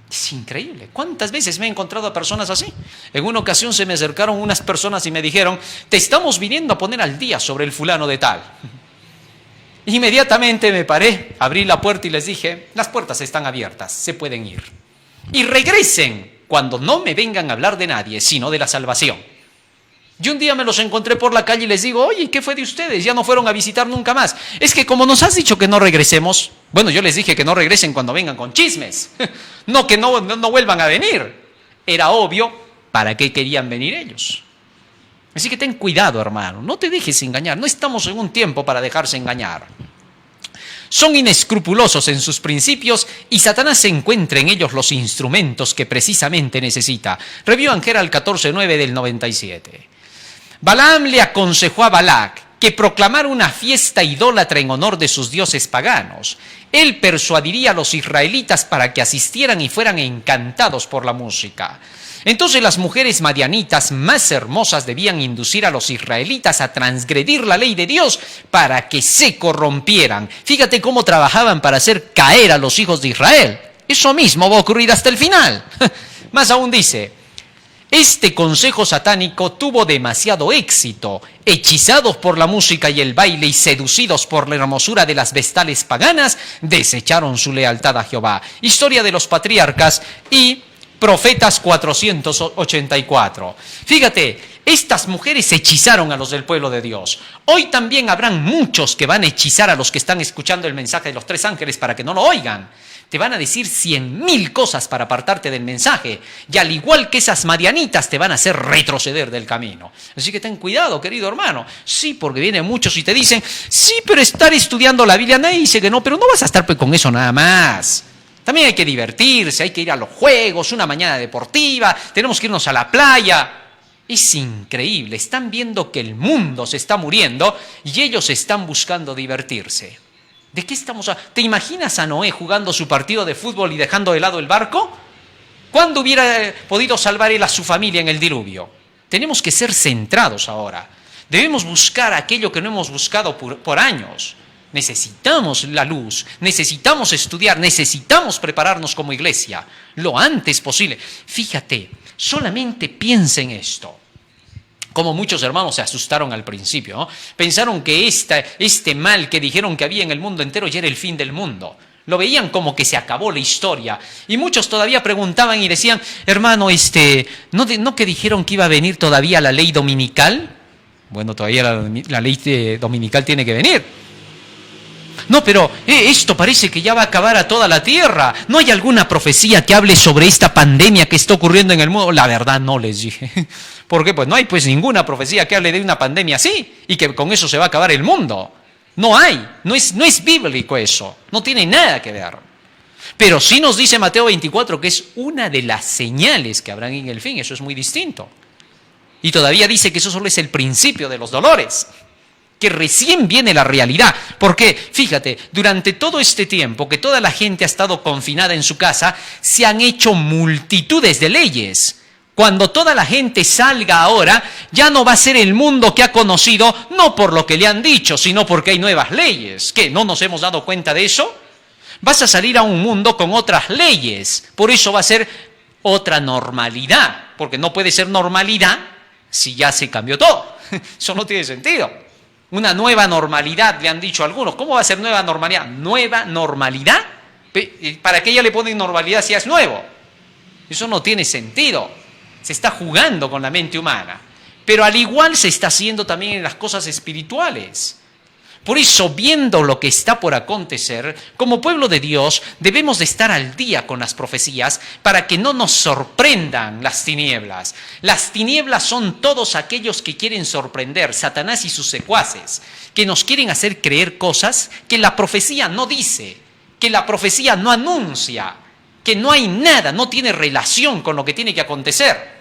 Es increíble. ¿Cuántas veces me he encontrado a personas así? En una ocasión se me acercaron unas personas y me dijeron, te estamos viniendo a poner al día sobre el fulano de tal. Inmediatamente me paré, abrí la puerta y les dije, las puertas están abiertas, se pueden ir. Y regresen cuando no me vengan a hablar de nadie, sino de la salvación. Y un día me los encontré por la calle y les digo, oye, ¿qué fue de ustedes? Ya no fueron a visitar nunca más. Es que como nos has dicho que no regresemos, bueno, yo les dije que no regresen cuando vengan con chismes, no que no vuelvan a venir. Era obvio para qué querían venir ellos. Así que ten cuidado, hermano, no te dejes engañar, no estamos en un tiempo para dejarse engañar. Son inescrupulosos en sus principios y Satanás encuentra en ellos los instrumentos que precisamente necesita. Review and Herald 14:9 del 97. Balaam le aconsejó a Balac que proclamara una fiesta idólatra en honor de sus dioses paganos. Él persuadiría a los israelitas para que asistieran y fueran encantados por la música. Entonces las mujeres madianitas más hermosas debían inducir a los israelitas a transgredir la ley de Dios para que se corrompieran. Fíjate cómo trabajaban para hacer caer a los hijos de Israel. Eso mismo va a ocurrir hasta el final. Más aún dice, este consejo satánico tuvo demasiado éxito. Hechizados por la música y el baile y seducidos por la hermosura de las vestales paganas, desecharon su lealtad a Jehová. Historia de los patriarcas y Profetas 484. Fíjate, estas mujeres hechizaron a los del pueblo de Dios. Hoy también habrán muchos que van a hechizar a los que están escuchando el mensaje de los 3 ángeles para que no lo oigan. Te van a decir 100.000 cosas para apartarte del mensaje. Y al igual que esas madianitas te van a hacer retroceder del camino. Así que ten cuidado, querido hermano. Sí, porque vienen muchos y te dicen, sí, pero estar estudiando la Biblia, nadie dice que no, pero no vas a estar con eso nada más. También hay que divertirse, hay que ir a los juegos, una mañana deportiva, tenemos que irnos a la playa. Es increíble, están viendo que el mundo se está muriendo y ellos están buscando divertirse. ¿De qué estamos hablando? ¿Te imaginas a Noé jugando su partido de fútbol y dejando de lado el barco? ¿Cuándo hubiera podido salvar él a su familia en el diluvio? Tenemos que ser centrados ahora. Debemos buscar aquello que no hemos buscado por años. Necesitamos la luz, necesitamos estudiar, necesitamos prepararnos como iglesia lo antes posible. Fíjate, solamente piensa en esto. Como muchos hermanos se asustaron al principio, ¿no? Pensaron que este mal que dijeron que había en el mundo entero ya era el fin del mundo. Lo veían como que se acabó la historia. Y muchos todavía preguntaban y decían, hermano, ¿no que dijeron que iba a venir todavía la ley dominical? Bueno, todavía la ley dominical tiene que venir. No, pero esto parece que ya va a acabar a toda la tierra. ¿No hay alguna profecía que hable sobre esta pandemia que está ocurriendo en el mundo? La verdad no, les dije. ¿Por qué? Pues no hay ninguna profecía que hable de una pandemia así y que con eso se va a acabar el mundo. No hay, no es bíblico eso, no tiene nada que ver. Pero sí nos dice Mateo 24 que es una de las señales que habrán en el fin, eso es muy distinto. Y todavía dice que eso solo es el principio de los dolores, que recién viene la realidad. Porque, fíjate, durante todo este tiempo que toda la gente ha estado confinada en su casa, se han hecho multitudes de leyes. Cuando toda la gente salga ahora, ya no va a ser el mundo que ha conocido, no por lo que le han dicho, sino porque hay nuevas leyes. ¿Qué? ¿No nos hemos dado cuenta de eso? Vas a salir a un mundo con otras leyes, por eso va a ser otra normalidad, porque no puede ser normalidad si ya se cambió todo. Eso no tiene sentido. Una nueva normalidad, le han dicho algunos. ¿Cómo va a ser nueva normalidad? ¿Nueva normalidad? ¿Para qué ya le ponen normalidad si es nuevo? Eso no tiene sentido. Se está jugando con la mente humana. Pero al igual se está haciendo también en las cosas espirituales. Por eso, viendo lo que está por acontecer, como pueblo de Dios, debemos de estar al día con las profecías para que no nos sorprendan las tinieblas. Las tinieblas son todos aquellos que quieren sorprender, Satanás y sus secuaces, que nos quieren hacer creer cosas que la profecía no dice, que la profecía no anuncia, que no hay nada, no tiene relación con lo que tiene que acontecer.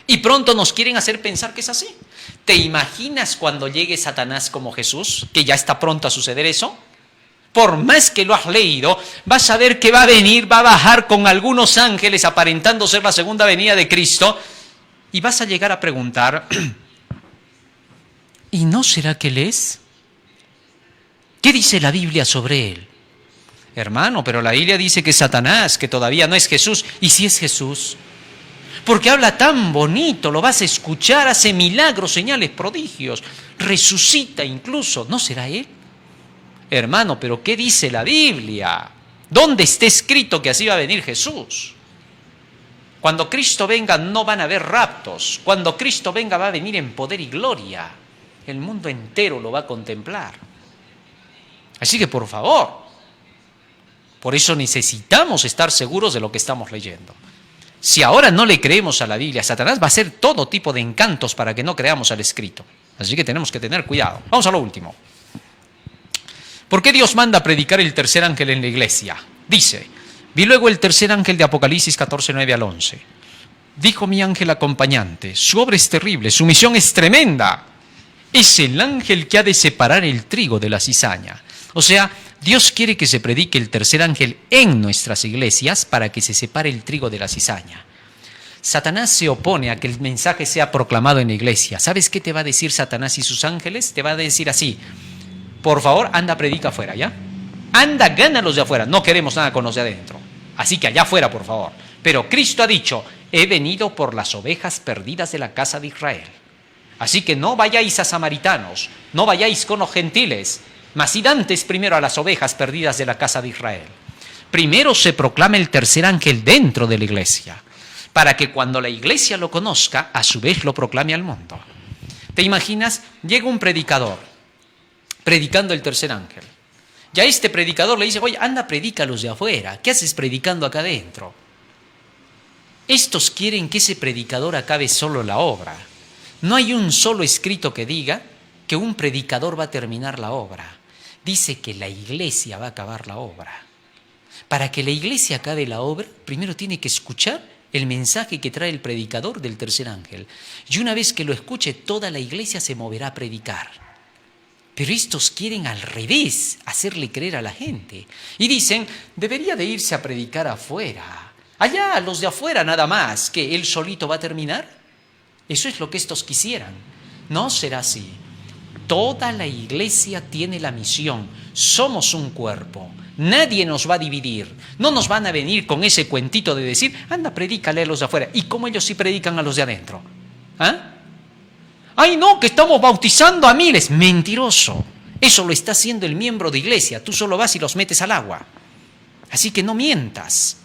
Y pronto nos quieren hacer pensar que es así. ¿Te imaginas cuando llegue Satanás como Jesús, que ya está pronto a suceder eso? Por más que lo has leído, vas a ver que va a venir, va a bajar con algunos ángeles aparentando ser la segunda venida de Cristo, y vas a llegar a preguntar, ¿y no será que Él es? ¿Qué dice la Biblia sobre Él? Hermano, pero la Biblia dice que es Satanás, que todavía no es Jesús. ¿Y si es Jesús? Porque habla tan bonito, lo vas a escuchar, hace milagros, señales, prodigios, resucita incluso. ¿No será Él? Hermano, pero ¿qué dice la Biblia? ¿Dónde está escrito que así va a venir Jesús? Cuando Cristo venga no van a haber raptos. Cuando Cristo venga va a venir en poder y gloria. El mundo entero lo va a contemplar. Así que por favor, por eso necesitamos estar seguros de lo que estamos leyendo. Si ahora no le creemos a la Biblia, Satanás va a hacer todo tipo de encantos para que no creamos al escrito. Así que tenemos que tener cuidado. Vamos a lo último. ¿Por qué Dios manda a predicar el tercer ángel en la iglesia? Dice, vi luego el tercer ángel de Apocalipsis 14, 9 al 11. Dijo mi ángel acompañante, su obra es terrible, su misión es tremenda. Es el ángel que ha de separar el trigo de la cizaña. O sea, Dios quiere que se predique el tercer ángel en nuestras iglesias para que se separe el trigo de la cizaña. Satanás se opone a que el mensaje sea proclamado en la iglesia. ¿Sabes qué te va a decir Satanás y sus ángeles? Te va a decir así, por favor, anda, predica afuera, ¿ya? Anda, gana los de afuera, no queremos nada con los de adentro. Así que allá afuera, por favor. Pero Cristo ha dicho, he venido por las ovejas perdidas de la casa de Israel. Así que no vayáis a samaritanos, no vayáis con los gentiles, mas id antes primero a las ovejas perdidas de la casa de Israel. Primero se proclama el tercer ángel dentro de la iglesia, para que cuando la iglesia lo conozca, a su vez lo proclame al mundo. ¿Te imaginas? Llega un predicador, predicando el tercer ángel. Y a este predicador le dice, oye, anda, predica a los de afuera. ¿Qué haces predicando acá adentro? Estos quieren que ese predicador acabe solo la obra. No hay un solo escrito que diga que un predicador va a terminar la obra. Dice que la iglesia va a acabar la obra. Para que la iglesia acabe la obra, primero tiene que escuchar el mensaje que trae el predicador del tercer ángel. Y una vez que lo escuche, toda la iglesia se moverá a predicar. Pero estos quieren al revés, hacerle creer a la gente. Y dicen, debería de irse a predicar afuera. Allá, los de afuera nada más, que él solito va a terminar. Eso es lo que estos quisieran. No será así. Toda la iglesia tiene la misión. Somos un cuerpo. Nadie nos va a dividir. No nos van a venir con ese cuentito de decir, anda, predícale a los de afuera. ¿Y cómo ellos sí predican a los de adentro? ¿Ah? ¡Ay no, que estamos bautizando a miles! Mentiroso. Eso lo está haciendo el miembro de iglesia. Tú solo vas y los metes al agua. Así que no mientas.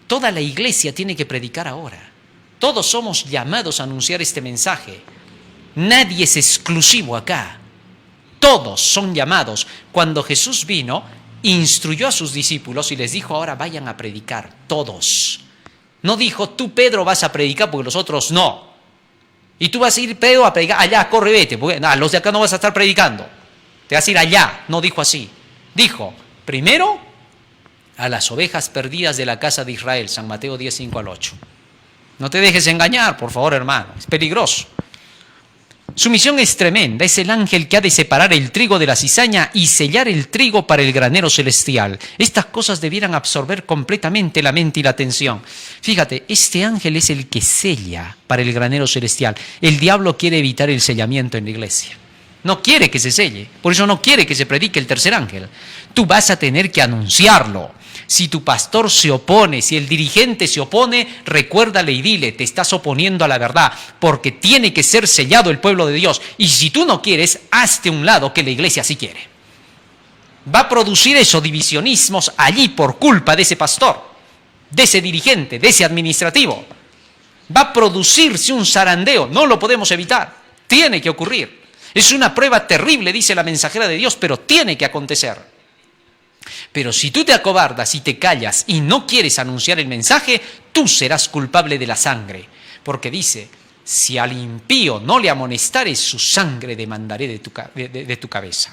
Toda la iglesia tiene que predicar ahora. Todos somos llamados a anunciar este mensaje. Nadie es exclusivo acá. Todos son llamados. Cuando Jesús vino, instruyó a sus discípulos y les dijo, ahora vayan a predicar, todos. No dijo, tú Pedro vas a predicar porque los otros no. Y tú vas a ir, Pedro, a predicar, allá, corre, vete, porque los de acá no vas a estar predicando. Te vas a ir allá. No dijo así. Dijo, primero, a las ovejas perdidas de la casa de Israel, San Mateo 10, 5 al 8. No te dejes engañar, por favor, hermano, es peligroso. Su misión es tremenda, es el ángel que ha de separar el trigo de la cizaña y sellar el trigo para el granero celestial. Estas cosas debieran absorber completamente la mente y la atención. Fíjate, este ángel es el que sella para el granero celestial. El diablo quiere evitar el sellamiento en la iglesia. No quiere que se selle, por eso no quiere que se predique el tercer ángel. Tú vas a tener que anunciarlo. Si tu pastor se opone, si el dirigente se opone, recuérdale y dile, te estás oponiendo a la verdad, porque tiene que ser sellado el pueblo de Dios. Y si tú no quieres, hazte un lado, que la iglesia sí quiere. Va a producir esos divisionismos allí por culpa de ese pastor, de ese dirigente, de ese administrativo. Va a producirse un zarandeo, no lo podemos evitar, tiene que ocurrir. Es una prueba terrible, dice la mensajera de Dios, pero tiene que acontecer. Pero si tú te acobardas y te callas y no quieres anunciar el mensaje, tú serás culpable de la sangre. Porque dice, si al impío no le amonestares, su sangre demandaré de tu cabeza.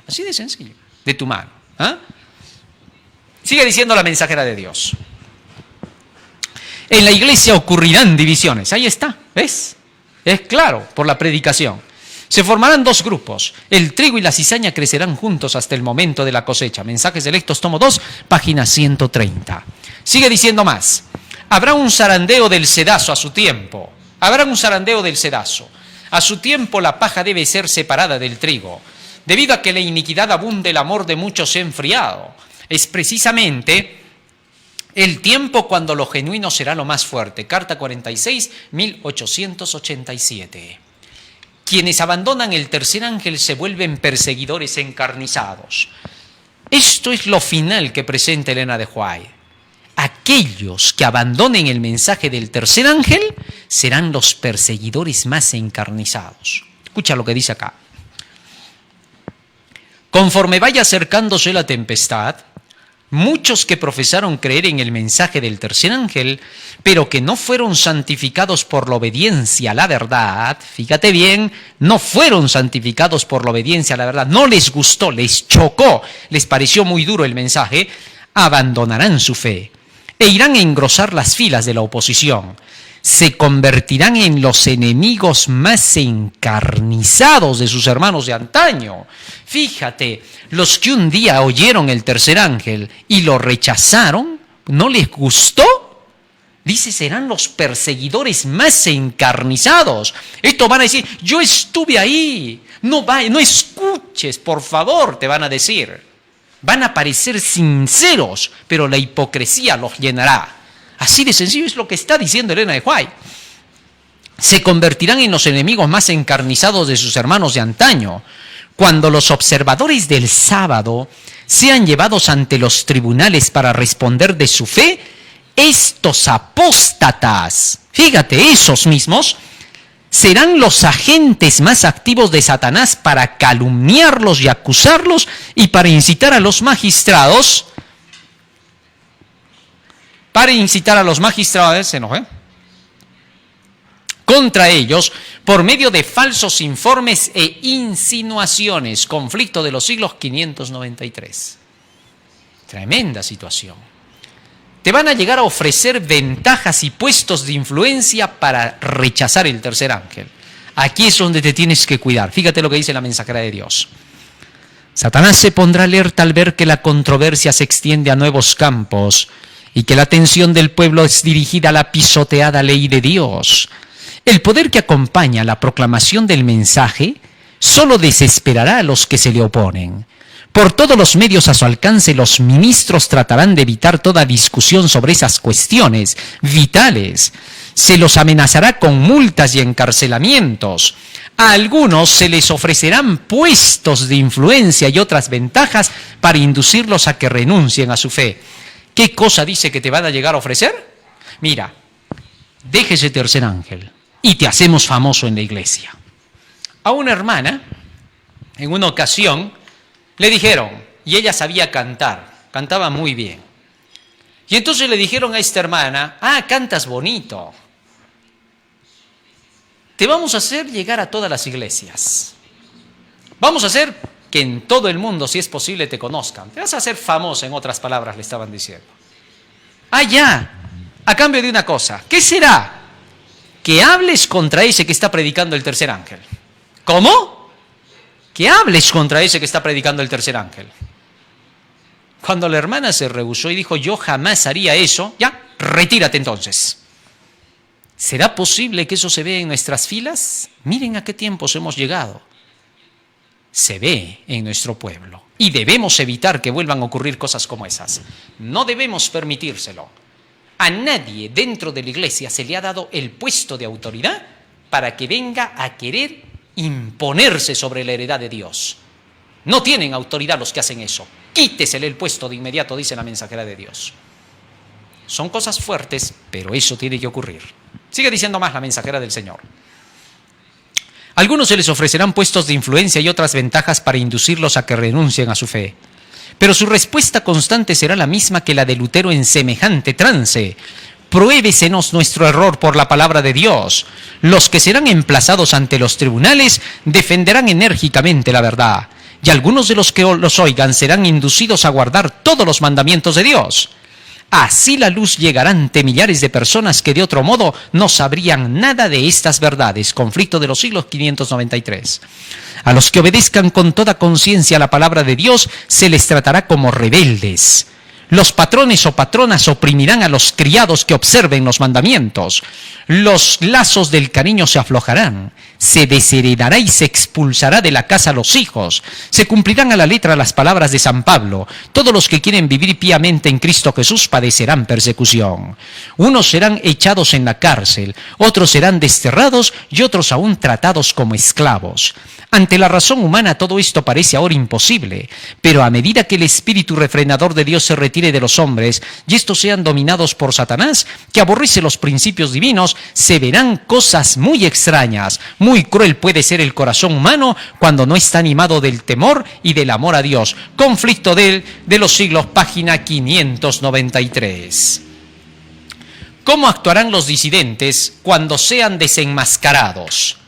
Así de sencillo, de tu mano. ¿Ah? Sigue diciendo la mensajera de Dios. En la iglesia ocurrirán divisiones. Ahí está, ¿ves? Es claro, por la predicación. Se formarán dos grupos. El trigo y la cizaña crecerán juntos hasta el momento de la cosecha. Mensajes Selectos, tomo 2, página 130. Sigue diciendo más. Habrá un zarandeo del cedazo a su tiempo. Habrá un zarandeo del cedazo. A su tiempo la paja debe ser separada del trigo. Debido a que la iniquidad abunde, el amor de muchos se ha enfriado. Es precisamente el tiempo cuando lo genuino será lo más fuerte. Carta 46, 1887. Quienes abandonan el tercer ángel se vuelven perseguidores encarnizados. Esto es lo final que presenta Elena de White. Aquellos que abandonen el mensaje del tercer ángel serán los perseguidores más encarnizados. Escucha lo que dice acá. Conforme vaya acercándose la tempestad, muchos que profesaron creer en el mensaje del tercer ángel, pero que no fueron santificados por la obediencia a la verdad, fíjate bien, no fueron santificados por la obediencia a la verdad, no les gustó, les chocó, les pareció muy duro el mensaje, abandonarán su fe e irán a engrosar las filas de la oposición. Se convertirán en los enemigos más encarnizados de sus hermanos de antaño. Fíjate, los que un día oyeron el tercer ángel y lo rechazaron, ¿no les gustó? Dice, serán los perseguidores más encarnizados. Estos van a decir, yo estuve ahí, no escuches, por favor, te van a decir. Van a parecer sinceros, pero la hipocresía los llenará. Así de sencillo es lo que está diciendo Elena de White. Se convertirán en los enemigos más encarnizados de sus hermanos de antaño. Cuando los observadores del sábado sean llevados ante los tribunales para responder de su fe, estos apóstatas, fíjate, esos mismos, serán los agentes más activos de Satanás para calumniarlos y acusarlos y para incitar a los magistrados, contra ellos por medio de falsos informes e insinuaciones. Conflicto de los siglos 593. Tremenda situación. Te van a llegar a ofrecer ventajas y puestos de influencia para rechazar el tercer ángel. Aquí es donde te tienes que cuidar. Fíjate lo que dice la mensajera de Dios. Satanás se pondrá alerta al ver que la controversia se extiende a nuevos campos y que la atención del pueblo es dirigida a la pisoteada ley de Dios. El poder que acompaña la proclamación del mensaje solo desesperará a los que se le oponen. Por todos los medios a su alcance, los ministros tratarán de evitar toda discusión sobre esas cuestiones vitales. Se los amenazará con multas y encarcelamientos. A algunos se les ofrecerán puestos de influencia y otras ventajas para inducirlos a que renuncien a su fe. ¿Qué cosa dice que te van a llegar a ofrecer? Mira, deja ese tercer ángel y te hacemos famoso en la iglesia. A una hermana, en una ocasión, le dijeron, y ella sabía cantar, cantaba muy bien. Y entonces le dijeron a esta hermana, cantas bonito. Te vamos a hacer llegar a todas las iglesias. Vamos a hacer que en todo el mundo, si es posible, te conozcan. Te vas a hacer famosa, en otras palabras, le estaban diciendo. Ya, a cambio de una cosa. ¿Qué será? Que hables contra ese que está predicando el tercer ángel. ¿Cómo? Que hables contra ese que está predicando el tercer ángel. Cuando la hermana se rehusó y dijo, yo jamás haría eso, ya, retírate entonces. ¿Será posible que eso se vea en nuestras filas? Miren a qué tiempos hemos llegado. Se ve en nuestro pueblo y debemos evitar que vuelvan a ocurrir cosas como esas. No debemos permitírselo. A nadie dentro de la iglesia se le ha dado el puesto de autoridad para que venga a querer imponerse sobre la heredad de Dios. No tienen autoridad los que hacen eso. Quítesele el puesto de inmediato, dice la mensajera de Dios. Son cosas fuertes, pero eso tiene que ocurrir. Sigue diciendo más la mensajera del Señor. A algunos se les ofrecerán puestos de influencia y otras ventajas para inducirlos a que renuncien a su fe. Pero su respuesta constante será la misma que la de Lutero en semejante trance. Pruébesenos nuestro error por la palabra de Dios. Los que serán emplazados ante los tribunales defenderán enérgicamente la verdad. Y algunos de los que los oigan serán inducidos a guardar todos los mandamientos de Dios. Así la luz llegará ante millares de personas que de otro modo no sabrían nada de estas verdades. Conflicto de los siglos 593. A los que obedezcan con toda conciencia la palabra de Dios se les tratará como rebeldes. Los patrones o patronas oprimirán a los criados que observen los mandamientos. Los lazos del cariño se aflojarán. Se desheredará y se expulsará de la casa a los hijos. Se cumplirán a la letra las palabras de San Pablo. Todos los que quieren vivir piamente en Cristo Jesús padecerán persecución. Unos serán echados en la cárcel, otros serán desterrados y otros aún tratados como esclavos. Ante la razón humana todo esto parece ahora imposible, pero a medida que el espíritu refrenador de Dios se retire de los hombres y estos sean dominados por Satanás, que aborrece los principios divinos, se verán cosas muy extrañas. Muy cruel puede ser el corazón humano cuando no está animado del temor y del amor a Dios. Conflicto de los siglos, página 593. ¿Cómo actuarán los disidentes cuando sean desenmascarados?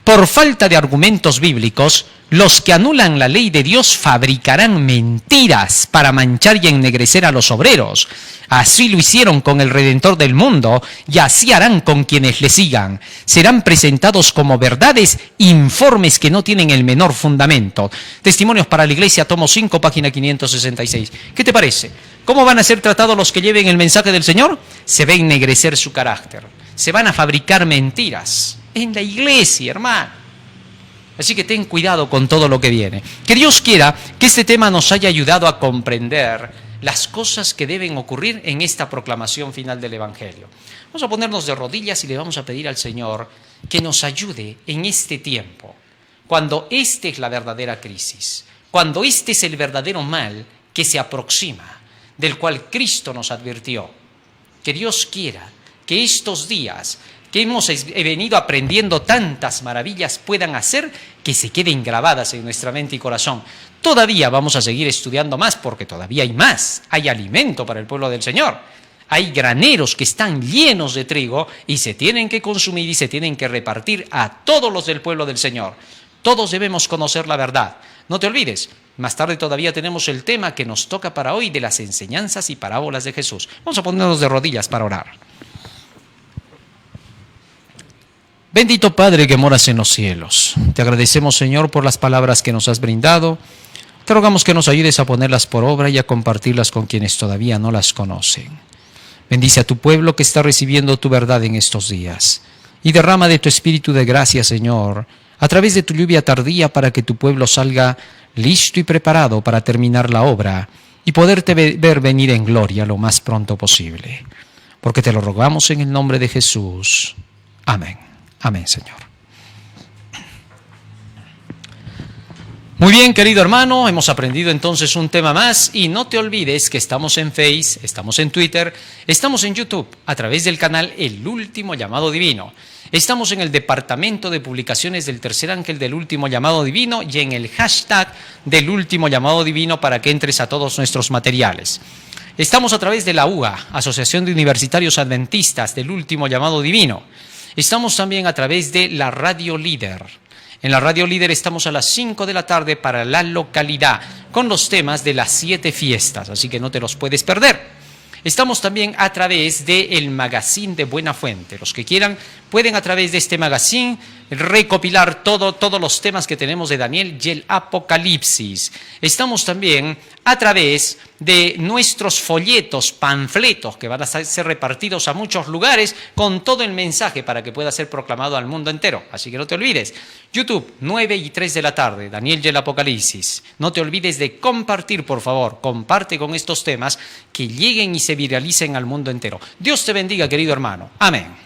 Por falta de argumentos bíblicos, los que anulan la ley de Dios fabricarán mentiras para manchar y ennegrecer a los obreros. Así lo hicieron con el Redentor del mundo y así harán con quienes le sigan. Serán presentados como verdades informes que no tienen el menor fundamento. Testimonios para la Iglesia, tomo 5, página 566. ¿Qué te parece? ¿Cómo van a ser tratados los que lleven el mensaje del Señor? Se va a ennegrecer su carácter. Se van a fabricar mentiras en la iglesia, hermano. Así que ten cuidado con todo lo que viene. Que Dios quiera que este tema nos haya ayudado a comprender las cosas que deben ocurrir en esta proclamación final del Evangelio. Vamos a ponernos de rodillas y le vamos a pedir al Señor que nos ayude en este tiempo, cuando esta es la verdadera crisis, cuando este es el verdadero mal que se aproxima, del cual Cristo nos advirtió. Que Dios quiera que estos días que hemos venido aprendiendo tantas maravillas puedan hacer que se queden grabadas en nuestra mente y corazón. Todavía vamos a seguir estudiando más porque todavía hay más. Hay alimento para el pueblo del Señor. Hay graneros que están llenos de trigo y se tienen que consumir y se tienen que repartir a todos los del pueblo del Señor. Todos debemos conocer la verdad. No te olvides, más tarde todavía tenemos el tema que nos toca para hoy de las enseñanzas y parábolas de Jesús. Vamos a ponernos de rodillas para orar. Bendito Padre que moras en los cielos, te agradecemos, Señor, por las palabras que nos has brindado. Te rogamos que nos ayudes a ponerlas por obra y a compartirlas con quienes todavía no las conocen. Bendice a tu pueblo que está recibiendo tu verdad en estos días y derrama de tu espíritu de gracia, Señor, a través de tu lluvia tardía para que tu pueblo salga listo y preparado para terminar la obra y poderte ver venir en gloria lo más pronto posible. Porque te lo rogamos en el nombre de Jesús. Amén. Amén, Señor. Muy bien, querido hermano, hemos aprendido entonces un tema más y no te olvides que estamos en Face, estamos en Twitter, estamos en YouTube a través del canal El Último Llamado Divino. Estamos en el departamento de publicaciones del Tercer Ángel del Último Llamado Divino y en el hashtag del Último Llamado Divino para que entres a todos nuestros materiales. Estamos a través de la UA, Asociación de Universitarios Adventistas del Último Llamado Divino. Estamos también a través de la Radio Líder. En la Radio Líder estamos a las 5 de la tarde para la localidad, con los temas de las 7 fiestas, así que no te los puedes perder. Estamos también a través del magazine de Buena Fuente. Los que quieran pueden a través de este magazine recopilar todos los temas que tenemos de Daniel y el Apocalipsis. Estamos también a través de nuestros folletos, panfletos, que van a ser repartidos a muchos lugares con todo el mensaje para que pueda ser proclamado al mundo entero. Así que no te olvides. YouTube, 9 y 3 de la tarde, Daniel y el Apocalipsis. No te olvides de compartir, por favor. Comparte con estos temas que lleguen y se viralicen al mundo entero. Dios te bendiga, querido hermano. Amén.